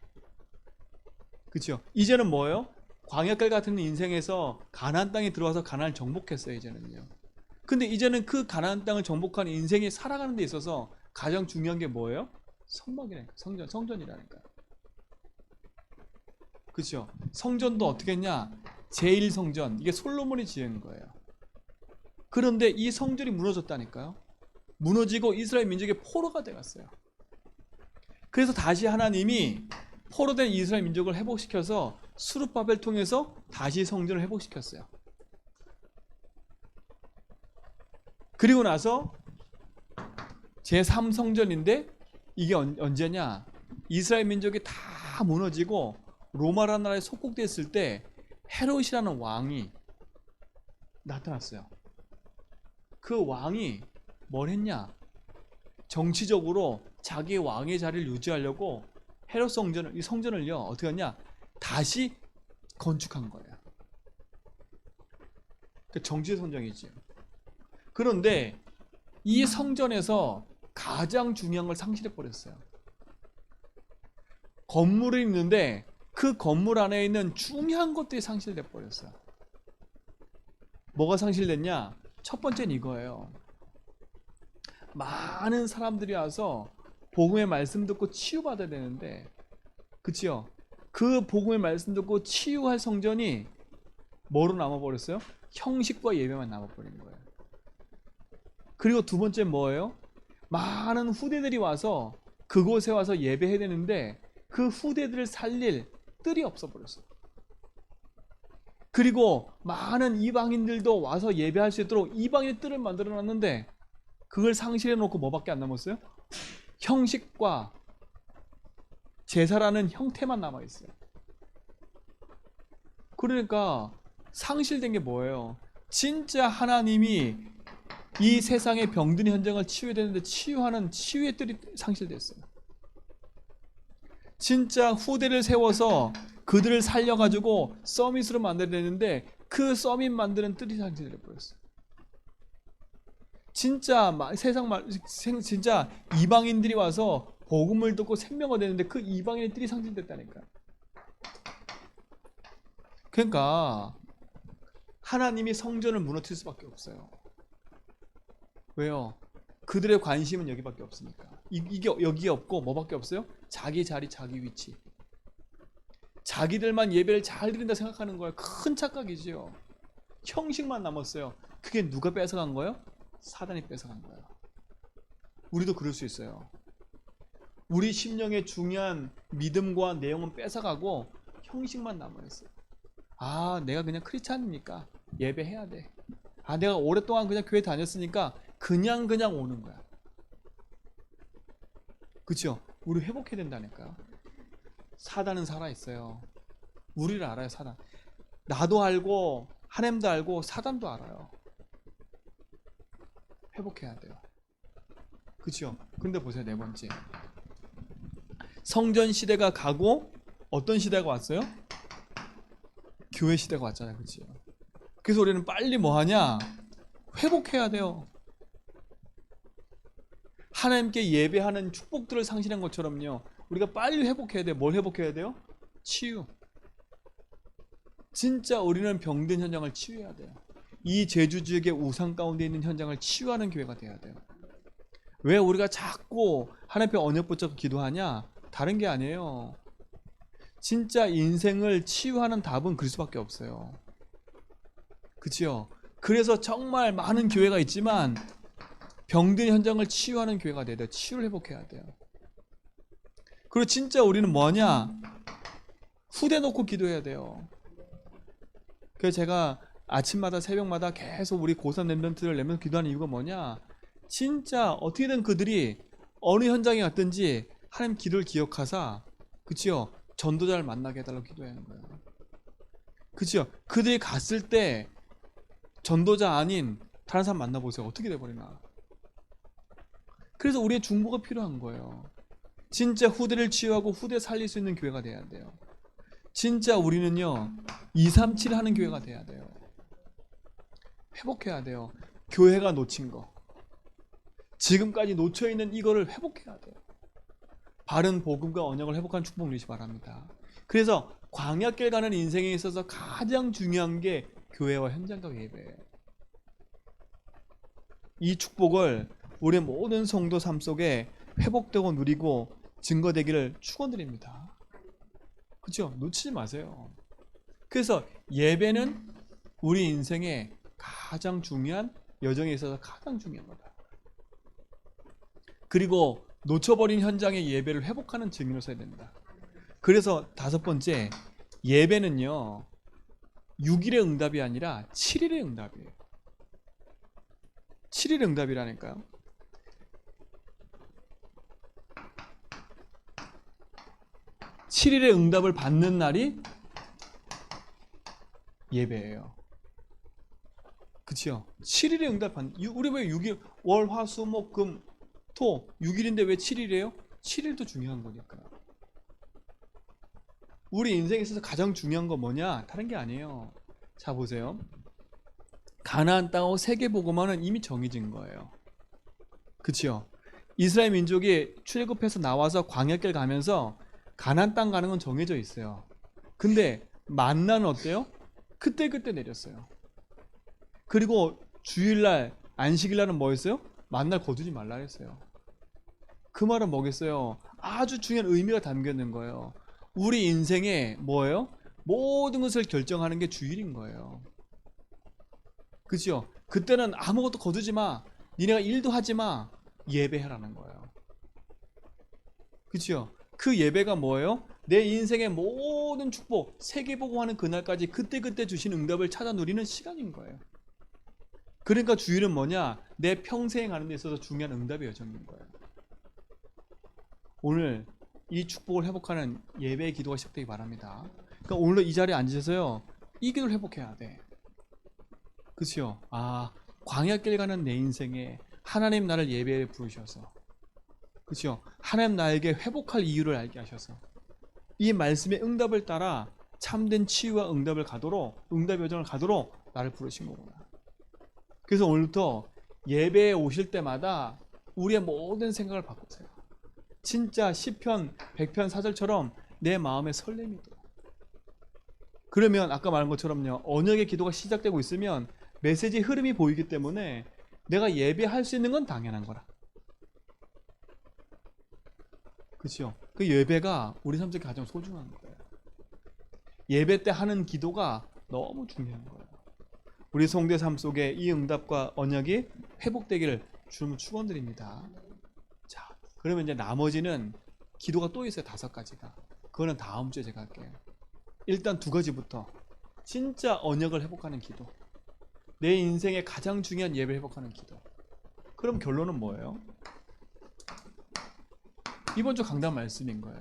그렇죠? 이제는 뭐예요? 광야길 같은 인생에서 가나안 땅에 들어와서 가나안을 정복했어요. 이제는요. 근데 이제는 그 가나안 땅을 정복한 인생이 살아가는 데 있어서 가장 중요한 게 뭐예요? 성막이라니까. 성전이라니까. 그렇죠? 성전도 어떻게 했냐? 제1성전. 이게 솔로몬이 지은 거예요. 그런데 이 성전이 무너졌다니까요. 무너지고 이스라엘 민족의 포로가 되었어요. 그래서 다시 하나님이 포로된 이스라엘 민족을 회복시켜서 수르바벨 통해서 다시 성전을 회복시켰어요. 그리고 나서 제3성전인데 이게 언제냐? 이스라엘 민족이 다 무너지고 로마라는 나라에 속국됐을 때 헤롯이라는 왕이 나타났어요. 그 왕이 뭘 했냐? 정치적으로 자기의 왕의 자리를 유지하려고 헤롯 성전을, 이 성전을요, 어떻게 했냐? 다시 건축한 거예요. 그 정치의 선정이지. 그런데 이 성전에서 가장 중요한 걸 상실해 버렸어요. 건물이 있는데 그 건물 안에 있는 중요한 것들이 상실돼 버렸어요. 뭐가 상실됐냐? 첫 번째는 이거예요. 많은 사람들이 와서 복음의 말씀 듣고 치유받아야 되는데, 그치요? 그 복음의 말씀 듣고 치유할 성전이 뭐로 남아버렸어요? 형식과 예배만 남아버린 거예요. 그리고 두 번째 뭐예요? 많은 후대들이 와서 그곳에 와서 예배해야 되는데 그 후대들을 살릴 뜰이 없어버렸어요. 그리고 많은 이방인들도 와서 예배할 수 있도록 이방인의 뜰을 만들어놨는데 그걸 상실해놓고 뭐밖에 안 남았어요? 형식과 제사라는 형태만 남아있어요. 그러니까 상실된 게 뭐예요? 진짜 하나님이 이 세상의 병든 현장을 치유해야 되는데 치유하는 치유의 뜰이 상실됐어요. 진짜 후대를 세워서 그들을 살려가지고 서밋으로 만들어야 되는데 그 서밋 만드는 뜰이 상실돼 버렸어요. 진짜 진짜 이방인들이 와서 복음을 듣고 생명을 되는데 그 이방인의 뜰이 상실됐다니까. 그러니까 하나님이 성전을 무너뜨릴 수밖에 없어요. 왜요? 그들의 관심은 여기밖에 없으니까. 이게 여기에 없고 뭐밖에 없어요? 자기 자리, 자기 위치. 자기들만 예배를 잘 드린다 생각하는 거예요. 큰 착각이지요. 형식만 남았어요. 그게 누가 뺏어간 거예요? 사단이 뺏어간 거예요. 우리도 그럴 수 있어요. 우리 심령의 중요한 믿음과 내용은 뺏어가고 형식만 남아있어요. 아, 내가 그냥 크리스찬이니까 예배해야 돼. 아, 내가 오랫동안 그냥 교회 다녔으니까 그냥 오는 거야. 그쵸? 우리 회복해야 된다니까요. 사단은 살아있어요. 우리를 알아요, 사단. 나도 알고 하나님도 알고 사단도 알아요. 회복해야 돼요. 그쵸? 근데 보세요, 네 번째. 성전 시대가 가고 어떤 시대가 왔어요? 교회 시대가 왔잖아요. 그치? 그래서 우리는 빨리 뭐 하냐? 회복해야 돼요. 하나님께 예배하는 축복들을 상실한 것처럼요. 우리가 빨리 회복해야 돼요. 뭘 회복해야 돼요? 치유. 진짜 우리는 병든 현장을 치유해야 돼요. 이 제주 지역의 우상 가운데 있는 현장을 치유하는 교회가 돼야 돼요. 왜 우리가 자꾸 하나님 앞에 언약 붙잡고 기도하냐? 다른 게 아니에요. 진짜 인생을 치유하는 답은 그럴 수밖에 없어요. 그치요? 그래서 정말 많은 교회가 있지만 병든 현장을 치유하는 교회가 돼야 돼요. 치유를 회복해야 돼요. 그리고 진짜 우리는 뭐냐? 후대 놓고 기도해야 돼요. 그래서 제가 아침마다 새벽마다 계속 우리 고산 렘넌트를 내면서 기도하는 이유가 뭐냐? 진짜 어떻게든 그들이 어느 현장에 갔든지 하나님 기도를 기억하사, 그치요? 전도자를 만나게 해달라고 기도해야 하는 거예요. 그치요? 그들이 갔을 때 전도자 아닌 다른 사람 만나보세요. 어떻게 돼버리나. 그래서 우리의 중보가 필요한 거예요. 진짜 후대를 치유하고 후대 살릴 수 있는 교회가 돼야 돼요. 진짜 우리는요 237 하는 교회가 돼야 돼요. 회복해야 돼요. 교회가 놓친 거, 지금까지 놓쳐있는 이거를 회복해야 돼요. 바른 복음과 언약을 회복하는 축복 누리시 바랍니다. 그래서 광야길 가는 인생에 있어서 가장 중요한 게 교회와 현장과 예배예요. 이 축복을 우리 모든 성도 삶 속에 회복되고 누리고 증거되기를 축원드립니다. 그렇죠? 놓치지 마세요. 그래서 예배는 우리 인생의 가장 중요한 여정에 있어서 가장 중요한 거다. 그리고 놓쳐버린 현장의 예배를 회복하는 증인으로 서야 된다. 그래서 다섯 번째, 예배는요 6일의 응답이 아니라 7일의 응답이에요. 7일의 응답이라니까요. 7일의 응답을 받는 날이 예배예요. 그치요? 7일의 응답 받는, 우리 왜 6일, 월, 화, 수, 목, 금, 토 6일인데 왜 7일이에요? 7일도 중요한 거니까. 우리 인생에 있어서 가장 중요한 건 뭐냐? 다른 게 아니에요. 자 보세요. 가나안 땅하고 세계복음화는 이미 정해진 거예요. 그치요? 이스라엘 민족이 출애굽해서 나와서 광야길 가면서 가나안 땅 가는 건 정해져 있어요. 근데 만나는 어때요? 그때그때 내렸어요. 그리고 주일날 안식일날은 뭐였어요? 만날 거두지 말라 했어요. 그 말은 뭐겠어요? 아주 중요한 의미가 담겨 있는 거예요. 우리 인생에 뭐예요? 모든 것을 결정하는 게 주일인 거예요. 그죠? 그때는 아무것도 거두지 마. 니네가 일도 하지 마. 예배하라는 거예요. 그죠? 그 예배가 뭐예요? 내 인생의 모든 축복, 세계복음하는 그날까지 그때그때 주신 응답을 찾아 누리는 시간인 거예요. 그러니까 주일은 뭐냐? 내 평생 하는 데 있어서 중요한 응답의 여정인 거예요. 오늘 이 축복을 회복하는 예배의 기도가 시작되기 바랍니다. 그러니까 오늘 이 자리에 앉으셔서요, 이 기도를 회복해야 돼. 그치요? 아, 광야길 가는 내 인생에 하나님 나를 예배에 부르셔서, 그치요? 하나님 나에게 회복할 이유를 알게 하셔서 이 말씀의 응답을 따라 참된 치유와 응답을 가도록, 응답의 여정을 가도록 나를 부르신 거구나. 그래서 오늘부터 예배에 오실 때마다 우리의 모든 생각을 바꾸세요. 진짜 시편 100편 4절처럼 내 마음에 설렘이 들어. 그러면 아까 말한 것처럼요, 언약의 기도가 시작되고 있으면 메시지 흐름이 보이기 때문에 내가 예배할 수 있는 건 당연한 거라. 그렇죠? 그 예배가 우리 삶 속에 가장 소중한 거예요. 예배 때 하는 기도가 너무 중요한 거예요. 우리 성도의 삶 속에 이 응답과 언약이 회복되기를 주님을 축원드립니다. 자, 그러면 이제 나머지는 기도가 또 있어요. 5가지가. 그거는 다음 주에 제가 할게요. 일단 2가지부터 진짜 언약을 회복하는 기도, 내 인생의 가장 중요한 예배를 회복하는 기도. 그럼 결론은 뭐예요? 이번 주 강단 말씀인 거예요.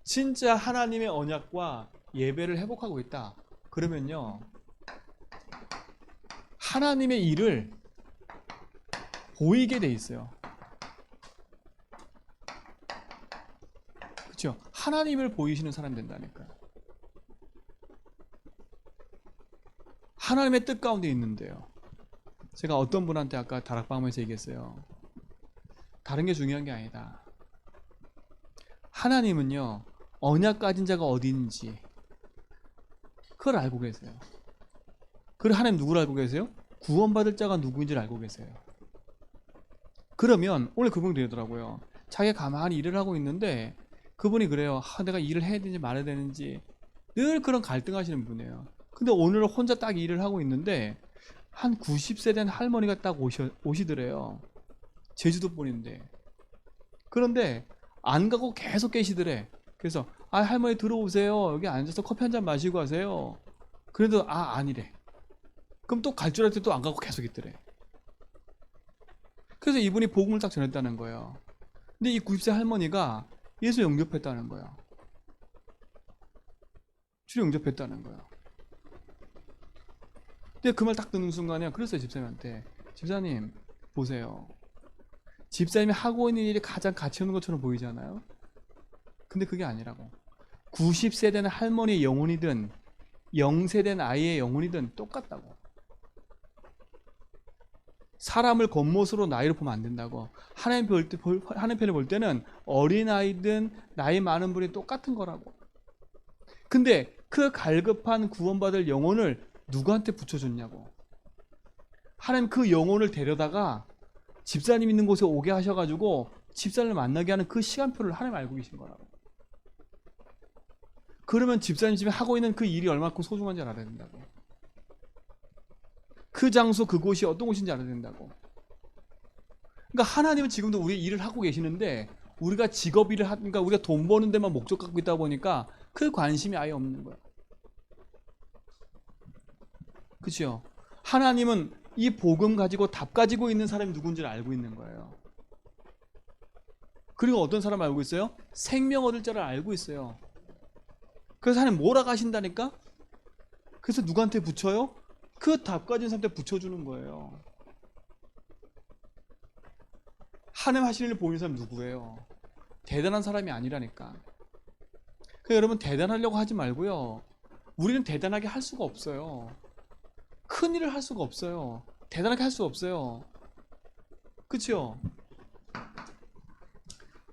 진짜 하나님의 언약과 예배를 회복하고 있다. 그러면요, 하나님의 일을 보이게 돼 있어요. 그렇죠? 하나님을 보이시는 사람 된다니까요. 하나님의 뜻 가운데 있는데요. 제가 어떤 분한테 아까 다락방에서 얘기했어요. 다른 게 중요한 게 아니다. 하나님은요, 언약 가진 자가 어디 있는지 그걸 알고 계세요. 그리고 하나님 누구를 알고 계세요? 구원받을 자가 누구인지를 알고 계세요. 그러면 오늘 그분이 되더라고요. 자기가 가만히 일을 하고 있는데 그분이 그래요. 내가 일을 해야 되는지 말아야 되는지 늘 그런 갈등하시는 분이에요. 근데 오늘 혼자 딱 일을 하고 있는데 한 90세 된 할머니가 딱 오시더래요. 제주도 분인데. 그런데 안 가고 계속 계시더래. 그래서 할머니 들어오세요. 여기 앉아서 커피 한 잔 마시고 가세요. 그래도 아니래. 그럼 또 갈 줄 알았더니 또 안 가고 계속 있더래. 그래서 이분이 복음을 딱 전했다는 거예요. 근데 이 90세 할머니가 예수 영접했다는 거예요. 주를 영접했다는 거예요. 근데 그 말 딱 듣는 순간에 그랬어요. 집사님한테. 집사님 보세요. 집사님이 하고 있는 일이 가장 가치 없는 것처럼 보이잖아요. 근데 그게 아니라고. 90세 된 할머니의 영혼이든 0세 된 아이의 영혼이든 똑같다고. 사람을 겉모습으로 나이로 보면 안 된다고. 하나님 편을 볼 때는 어린아이든 나이 많은 분이 똑같은 거라고. 근데 그 갈급한 구원받을 영혼을 누구한테 붙여줬냐고. 하나님 그 영혼을 데려다가 집사님 있는 곳에 오게 하셔가지고 집사님을 만나게 하는 그 시간표를 하나님 알고 계신 거라고. 그러면 집사님 집에 하고 있는 그 일이 얼마큼 소중한지 알아야 된다고. 그 장소 그곳이 어떤 곳인지 알아야 된다고. 그러니까 하나님은 지금도 우리 일을 하고 계시는데 우리가 직업 일을 하니까 우리가 돈 버는 데만 목적 갖고 있다 보니까 그 관심이 아예 없는 거야. 그렇죠? 하나님은 이 복음 가지고 답 가지고 있는 사람이 누군지를 알고 있는 거예요. 그리고 어떤 사람 알고 있어요? 생명 얻을 자를 알고 있어요. 그래서 하나님 뭐라고 하신다니까? 그래서 누구한테 붙여요? 그 답 가진 사람한테 붙여주는 거예요. 하나님 하시는 일 보이는 사람 누구예요? 대단한 사람이 아니라니까. 그러니까 여러분 대단하려고 하지 말고요. 우리는 대단하게 할 수가 없어요. 큰 일을 할 수가 없어요. 대단하게 할 수가 없어요. 그렇죠?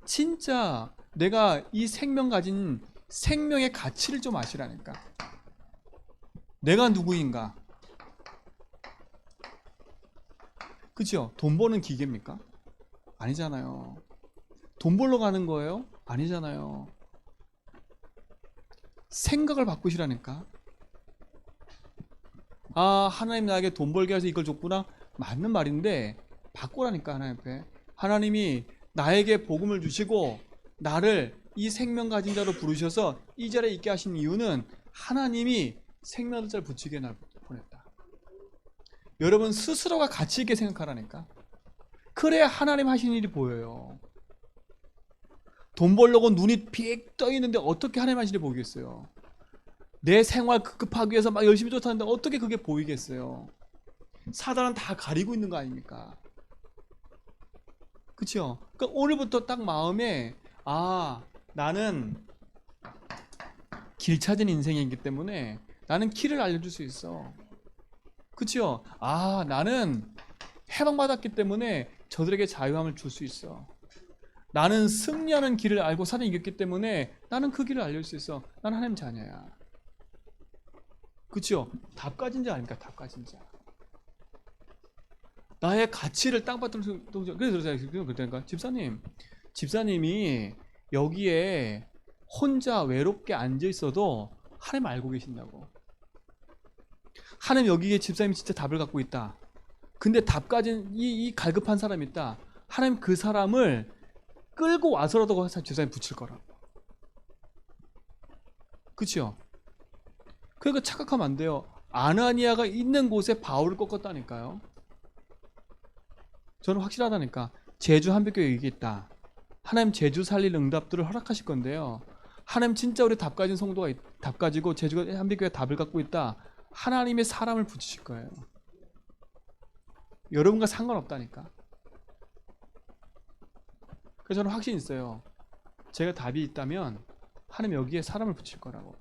진짜 내가 이 생명 가진 생명의 가치를 좀 아시라니까. 내가 누구인가? 그렇죠? 돈 버는 기계입니까? 아니잖아요. 돈 벌러 가는 거예요? 아니잖아요. 생각을 바꾸시라니까. 아, 하나님 나에게 돈 벌게 해서 이걸 줬구나. 맞는 말인데 바꾸라니까. 하나님 앞에 하나님이 나에게 복음을 주시고 나를 이 생명 가진 자로 부르셔서 이 자리에 있게 하신 이유는 하나님이 생명의 자를 붙이게 날 보냈다. 여러분 스스로가 가치 있게 생각하라니까. 그래야 하나님 하신 일이 보여요. 돈 벌려고 눈이 픽 떠 있는데 어떻게 하나님 하신 일이 보이겠어요? 내 생활 급급하기 위해서 막 열심히 쫓아는데 어떻게 그게 보이겠어요? 사단은 다 가리고 있는 거 아닙니까? 그쵸? 그러니까 오늘부터 딱 마음에 아, 나는 길 찾은 인생이기 때문에 나는 길을 알려줄 수 있어. 그쵸? 아, 나는 해방받았기 때문에 저들에게 자유함을 줄 수 있어. 나는 승리하는 길을 알고 사단이 이겼기 때문에 나는 그 길을 알려줄 수 있어. 나는 하나님 자녀야. 그쵸? 답 가진 자 아닙니까? 답 가진 자. 나의 가치를 땅바닥 그래서 그러니까 집사님이 여기에 혼자 외롭게 앉아 있어도 하나님 알고 계신다고. 하나님 여기에 집사님이 진짜 답을 갖고 있다. 근데 답 가진 이 갈급한 사람이 있다. 하나님 그 사람을 끌고 와서라도 집사님 붙일 거라고. 그치요? 그러니까 착각하면 안 돼요. 아나니아가 있는 곳에 바울을 꺾었다니까요. 저는 확실하다니까. 제주 한빛교회 여기 있다. 하나님 제주 살릴 응답들을 허락하실 건데요. 하나님 진짜 우리 답 가진 성도가 답 가지고 제주 한빛교회 답을 갖고 있다. 하나님의 사람을 붙이실 거예요. 여러분과 상관없다니까. 그래서 저는 확신이 있어요. 제가 답이 있다면 하나님 여기에 사람을 붙일 거라고.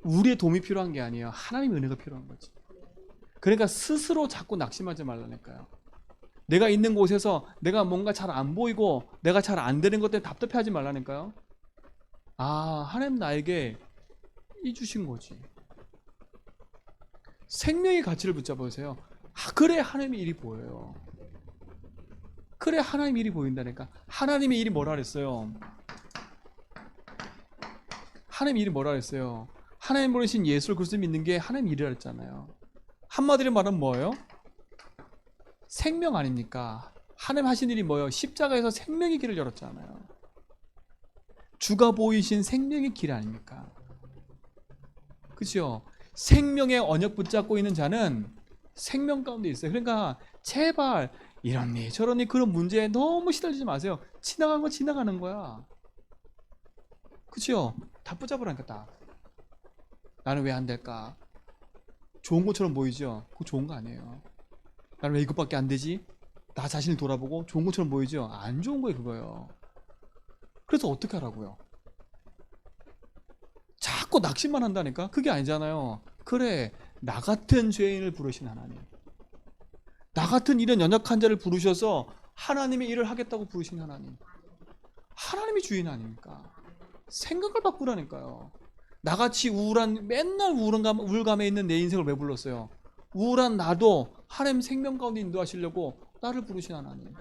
우리의 도움이 필요한 게 아니에요. 하나님의 은혜가 필요한 거지. 그러니까 스스로 자꾸 낙심하지 말라니까요. 내가 있는 곳에서 내가 뭔가 잘 안 보이고 내가 잘 안 되는 것 때문에 답답해하지 말라니까요. 아, 하나님 나에게 이 주신 거지. 생명의 가치를 붙잡으세요. 아, 그래 하나님의 일이 보여요. 그래 하나님의 일이 보인다니까. 하나님의 일이 뭐라 그랬어요? 하나님의 일이 뭐라 그랬어요? 하나님 보내신 예수를 그리스도 믿는 게 하나님의 일이라 그랬잖아요. 한마디로 말하면 뭐예요? 생명 아닙니까? 하나님 하신 일이 뭐예요? 십자가에서 생명의 길을 열었잖아요. 주가 보이신 생명의 길 아닙니까? 그렇죠? 생명의 언약 붙잡고 있는 자는 생명 가운데 있어요. 그러니까 제발 이런 일 저런 일 그런 문제에 너무 시달리지 마세요. 지나간 거 지나가는 거야. 그렇죠? 다 붙잡으라니까 다. 나는 왜 안 될까? 좋은 것처럼 보이죠? 그거 좋은 거 아니에요. 나는 왜 이것밖에 안 되지? 나 자신을 돌아보고 좋은 것처럼 보이죠? 안 좋은 거예요 그거요. 그래서 어떻게 하라고요? 자꾸 낙심만 한다니까? 그게 아니잖아요. 그래, 나 같은 죄인을 부르신 하나님, 나 같은 이런 연약한 자를 부르셔서 하나님의 일을 하겠다고 부르신 하나님, 하나님이 주인 아닙니까? 생각을 바꾸라니까요. 나같이 우울한 맨날 우울감에 있는 내 인생을 왜 불렀어요? 우울한 나도 하나님 생명 가운데 인도하시려고 나를 부르신 하나님.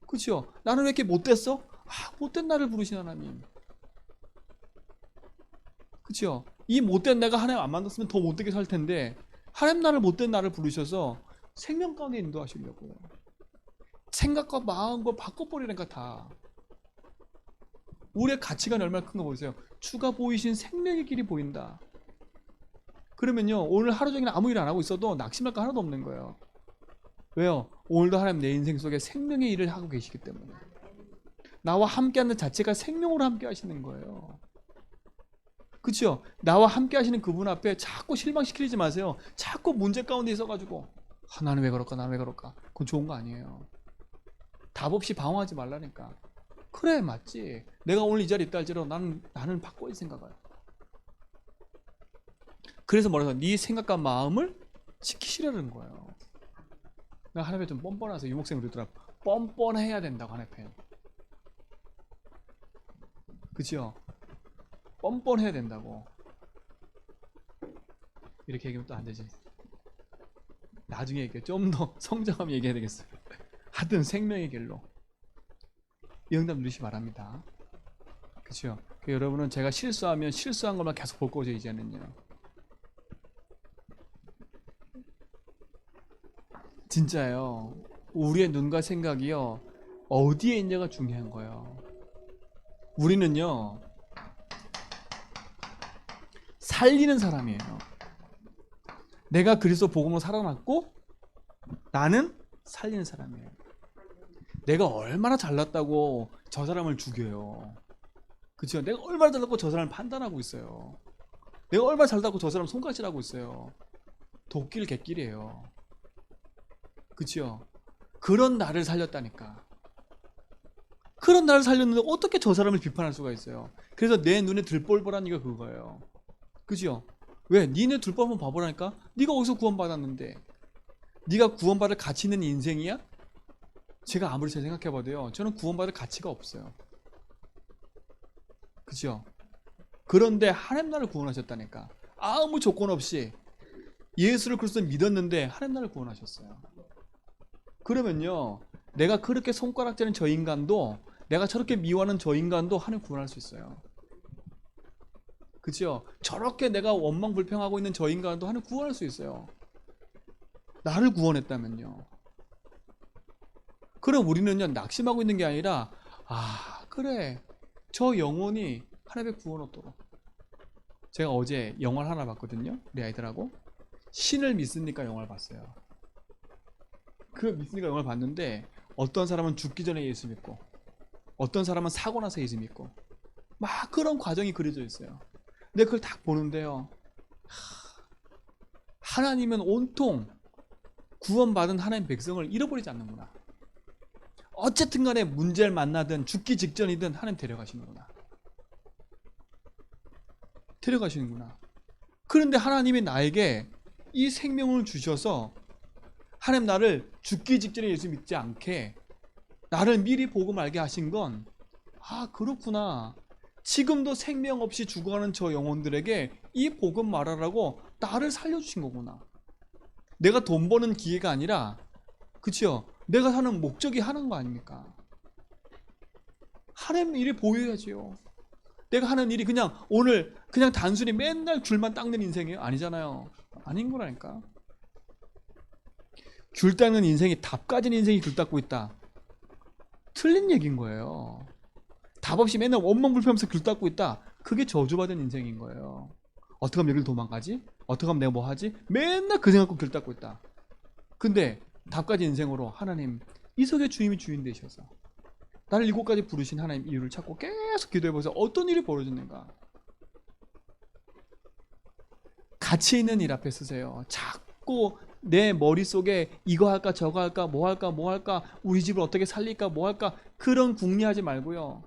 그렇죠? 나는 왜 이렇게 못됐어? 못된 나를 부르신 하나님. 그렇죠? 이 못된 내가 하나님 안 만났으면 더 못되게 살 텐데 하나님 나를 못된 나를 부르셔서 생명 가운데 인도하시려고요. 생각과 마음과 바꿔버리니까 다. 우리의 가치관이 얼마나 큰 거 보세요. 주가 보이신 생명의 길이 보인다. 그러면요, 오늘 하루 종일 아무 일 안 하고 있어도 낙심할 거 하나도 없는 거예요. 왜요? 오늘도 하나님 내 인생 속에 생명의 일을 하고 계시기 때문에. 나와 함께하는 자체가 생명으로 함께 하시는 거예요. 그렇죠? 나와 함께 하시는 그분 앞에 자꾸 실망시키지 마세요. 자꾸 문제 가운데 있어가지고 나는 왜 그럴까, 나는 왜 그럴까. 그건 좋은 거 아니에요. 답 없이 방황하지 말라니까. 그래, 맞지. 내가 오늘 이 자리에 있다 할지라도 나는 바꿔야 생각해요. 그래서 뭐라고 네 생각과 마음을 지키시려는 거예요. 나 하나님 좀 뻔뻔해서 유목생이 그러더라고. 뻔뻔해야 된다고 하나님. 그치요? 뻔뻔해야 된다고. 이렇게 얘기하면 또 안 되지. 나중에 얘기해. 좀 더 성장하면 얘기해야 되겠어요. 하여튼 생명의 길로 이 응답 누리시 바랍니다. 그치요? 여러분은 제가 실수하면 실수한 것만 계속 볼 거죠, 이제는요. 진짜요. 우리의 눈과 생각이요, 어디에 있냐가 중요한 거예요. 우리는요, 살리는 사람이에요. 내가 그리스도 복음으로 살아났고 나는 살리는 사람이에요. 내가 얼마나 잘났다고 저 사람을 죽여요. 그렇죠? 내가 얼마나 잘났고 저 사람을 판단하고 있어요. 내가 얼마나 잘났고 저 사람 손가락질하고 있어요. 도끼를 객길이에요. 그렇죠? 그런 나를 살렸다니까. 그런 나를 살렸는데 어떻게 저 사람을 비판할 수가 있어요? 그래서 내 눈에 들뻘뻘한 이가 그거예요. 그죠? 왜? 니네 들뻘 한번 봐보라니까? 네가 어디서 구원받았는데? 네가 구원받을 가치 있는 인생이야? 제가 아무리 잘 생각해봐도요, 저는 구원받을 가치가 없어요. 그죠? 그런데 하나님 나를 구원하셨다니까. 아무 조건 없이 예수를 그리스도 믿었는데 하나님 나를 구원하셨어요. 그러면요, 내가 그렇게 손가락질하는 저 인간도, 내가 저렇게 미워하는 저 인간도 하나님 구원할 수 있어요. 그죠? 저렇게 내가 원망불평하고 있는 저 인간도 하나님 구원할 수 있어요. 나를 구원했다면요. 그럼 우리는요, 낙심하고 있는 게 아니라, 그래, 저 영혼이 하나님의 구원 얻도록. 제가 어제 영화를 하나 봤거든요, 우리 아이들하고. 신을 믿습니까 영화를 봤어요. 그 믿습니까 영화를 봤는데, 어떤 사람은 죽기 전에 예수 믿고, 어떤 사람은 사고 나서 예수 믿고, 막 그런 과정이 그려져 있어요. 근데 그걸 딱 보는데요, 하나님은 온통 구원받은 하나님 백성을 잃어버리지 않는구나. 어쨌든 간에 문제를 만나든 죽기 직전이든 하나님 데려가시는구나. 데려가시는구나. 그런데 하나님이 나에게 이 생명을 주셔서 하나님 나를 죽기 직전에 예수 믿지 않게 나를 미리 복음 알게 하신 건, 그렇구나. 지금도 생명 없이 죽어가는 저 영혼들에게 이 복음 말하라고 나를 살려주신 거구나. 내가 돈 버는 기회가 아니라, 그치요? 내가 사는 목적이 하는 거 아닙니까? 하나님 일이 보여야지요. 내가 하는 일이 그냥 오늘 그냥 단순히 맨날 귤만 닦는 인생이에요? 아니잖아요. 아닌 거라니까. 귤 닦는 인생이 답 가진 인생이 귤 닦고 있다. 틀린 얘기인 거예요. 답 없이 맨날 원망불평하면서 귤 닦고 있다. 그게 저주받은 인생인 거예요. 어떻게 하면 여기를 도망가지? 어떻게 하면 내가 뭐 하지? 맨날 그 생각하고 귤 닦고 있다. 근데 답 가진 인생으로 하나님, 이석의 주님이 주인 되셔서 나를 이곳까지 부르신 하나님 이유를 찾고 계속 기도해보세요. 어떤 일이 벌어졌는가? 가치 있는 일 앞에 쓰세요. 자꾸 내 머릿속에 이거 할까 저거 할까 뭐 할까 뭐 할까, 우리 집을 어떻게 살릴까 뭐 할까, 그런 궁리하지 말고요.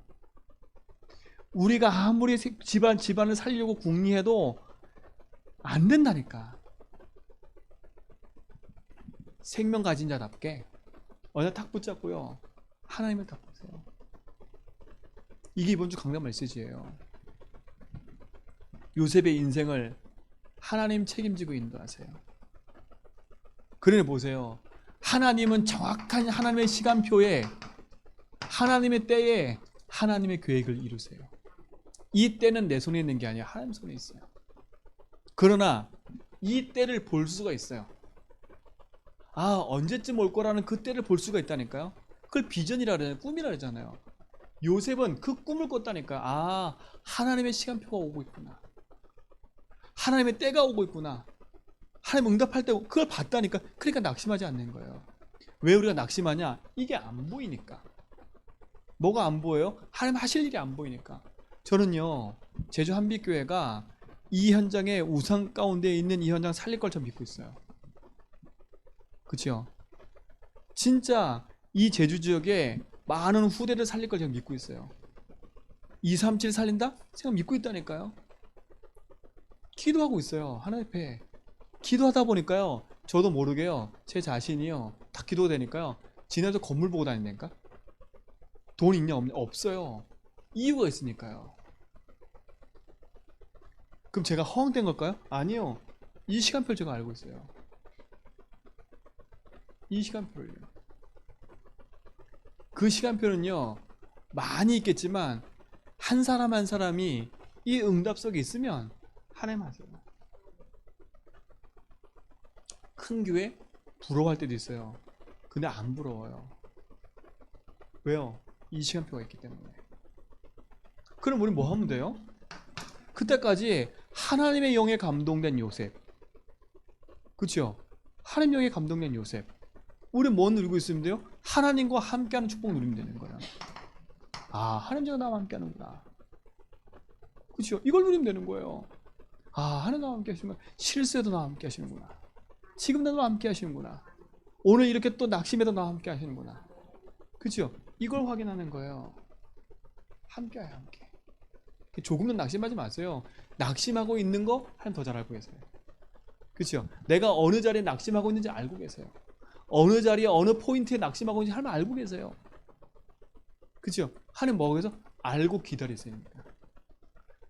우리가 아무리 집안을 살리려고 궁리해도 안 된다니까. 생명 가진 자답게 어느 탁 붙잡고요, 하나님을 딱 보세요. 이게 이번 주 강단 메시지예요. 요셉의 인생을 하나님 책임지고 인도하세요. 그러니 보세요. 하나님은 정확한 하나님의 시간표에 하나님의 때에 하나님의 계획을 이루세요. 이 때는 내 손에 있는 게 아니라 하나님 손에 있어요. 그러나 이 때를 볼 수가 있어요. 언제쯤 올 거라는 그 때를 볼 수가 있다니까요. 그걸 비전이라 그러잖아요. 꿈이라 그러잖아요. 요셉은 그 꿈을 꿨다니까. 하나님의 시간표가 오고 있구나. 하나님의 때가 오고 있구나. 하나님 응답할 때 그걸 봤다니까. 그러니까 낙심하지 않는 거예요. 왜 우리가 낙심하냐? 이게 안 보이니까. 뭐가 안 보여요? 하나님 하실 일이 안 보이니까. 저는요, 제주 한빛교회가 이 현장에 우상 가운데 있는 이 현장 살릴 걸 좀 믿고 있어요. 그렇죠? 진짜 이 제주 지역에 많은 후대를 살릴 걸 제가 믿고 있어요. 237 살린다? 제가 믿고 있다니까요. 기도하고 있어요. 하나님 앞에 기도하다 보니까요, 저도 모르게요, 제 자신이요, 다 기도가 되니까요, 지나서 건물 보고 다닌다니까. 돈 있냐 없냐? 없어요. 이유가 있으니까요. 그럼 제가 허황된 걸까요? 아니요. 이 시간표를 제가 알고 있어요. 이 시간표를요. 그 시간표는요, 많이 있겠지만 한 사람 한 사람이 이 응답 속에 있으면 하나님 하세요. 큰 교회 부러워할 때도 있어요. 근데 안 부러워요. 왜요? 이 시간표가 있기 때문에. 그럼 우리 뭐 하면 돼요? 그때까지 하나님의 영에 감동된 요셉, 그렇죠? 하나님 영에 감동된 요셉, 우리 뭐 누리고 있으면 돼요? 하나님과 함께하는 축복 누리면 되는 거예요. 하나님과 나와 함께하는구나, 그렇죠? 이걸 누리면 되는 거예요. 하나님 나와 함께 하시는 거야. 실수에도 나와 함께 하시는구나. 지금 나와 함께 하시는구나. 오늘 이렇게 또 낙심에도 나와 함께 하시는구나. 그렇죠? 이걸 확인하는 거예요. 함께해요, 함께. 조금도 낙심하지 마세요. 낙심하고 있는 거 하나님 더 잘 알고 계세요. 그렇죠? 내가 어느 자리에 낙심하고 있는지 알고 계세요. 어느 자리에 어느 포인트에 낙심하고 있는지 하나님 알고 계세요. 그렇죠? 하나님 뭐라고 해서 알고 기다리세요.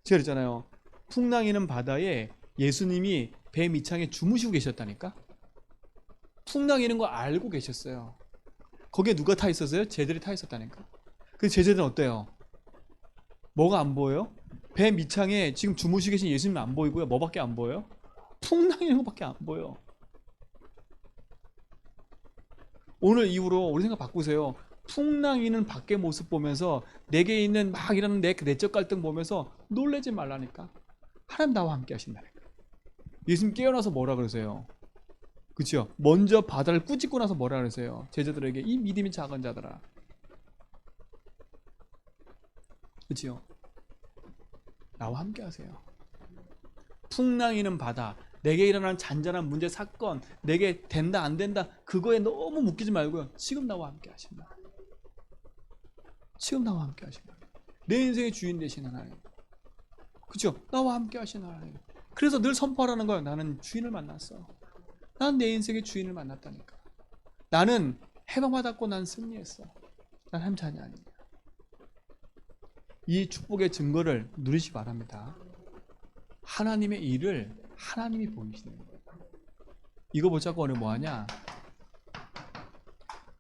제가 그랬잖아요. 풍랑이는 바다에 예수님이 배 밑창에 주무시고 계셨다니까. 풍랑이는 거 알고 계셨어요. 거기에 누가 타 있었어요? 제자들이 타 있었다니까. 그래서 제자들은 어때요? 뭐가 안 보여요? 배 밑창에 지금 주무시고 계신 예수님 안 보이고요. 뭐밖에 안 보여요? 풍랑이는 것밖에 안 보여. 오늘 이후로 우리 생각 바꾸세요. 풍랑이는 밖의 모습 보면서 내게 있는 막 이러는 내적 갈등 보면서 놀라지 말라니까. 하나님 나와 함께 하신다니까. 예수님 깨어나서 뭐라 그러세요? 그렇죠? 먼저 바다를 꾸짖고 나서 뭐라 그러세요? 제자들에게 이 믿음이 작은 자들아. 그렇죠? 나와 함께 하세요. 풍랑이는 바다, 내게 일어난 잔잔한 문제, 사건, 내게 된다 안 된다 그거에 너무 묶이지 말고요. 지금 나와 함께 하신다. 지금 나와 함께 하신다. 내 인생의 주인 되신 하나님. 그렇죠? 나와 함께 하신 하나님. 그래서 늘 선포하라는 거예요. 나는 주인을 만났어. 난 내 인생의 주인을 만났다니까. 나는 해방받았고 난 승리했어. 난 하나님 자녀 아니야. 이 축복의 증거를 누리시기 바랍니다. 하나님의 일을 하나님이 보이시는 거예요. 이거 보자고 오늘 뭐하냐?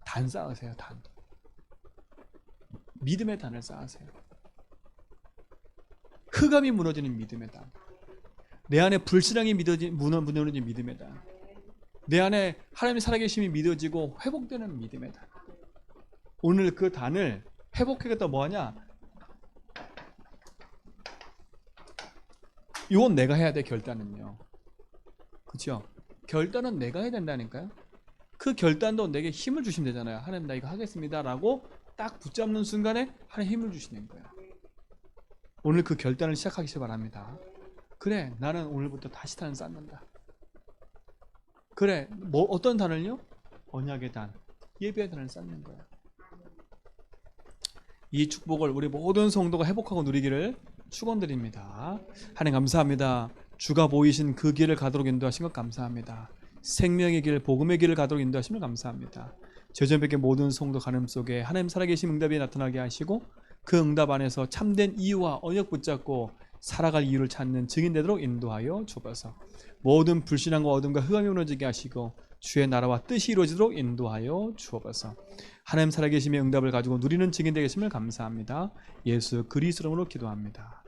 단 쌓으세요. 단. 믿음의 단을 쌓으세요. 흑암이 무너지는 믿음의 단. 내 안에 불신앙이 무너지는 믿음의 단. 내 안에 하나님의 살아계심이 믿어지고 회복되는 믿음의 단. 오늘 그 단을 회복하겠다 뭐하냐? 이건 내가 해야 돼. 결단은요. 그렇죠? 결단은 내가 해야 된다니까요. 그 결단도 내게 힘을 주시면 되잖아요. 하나님 나 이거 하겠습니다 라고 딱 붙잡는 순간에 하나님 힘을 주시는 거예요. 오늘 그 결단을 시작하기 바랍니다. 그래, 나는 오늘부터 다시 단을 쌓는다. 그래, 뭐 어떤 단을요? 언약의 단, 예배의 단을 쌓는 거예요. 이 축복을 우리 모든 성도가 회복하고 누리기를 축원드립니다. 하나님 감사합니다. 주가 보이신 그 길을 가도록 인도하신 것 감사합니다. 생명의 길, 복음의 길을 가도록 인도하심을 감사합니다. 제전백의 모든 성도 가늠 속에 하나님 살아계신 응답이 나타나게 하시고 그 응답 안에서 참된 이유와 언약 붙잡고 살아갈 이유를 찾는 증인 되도록 인도하여 주옵소서. 모든 불신앙과 어둠과 흑암이 무너지게 하시고 주의 나라와 뜻이 이루어지도록 인도하여 주옵소서. 하나님 살아계심의 응답을 가지고 누리는 증인 되겠음을 감사합니다. 예수 그리스도 이름으로 기도합니다.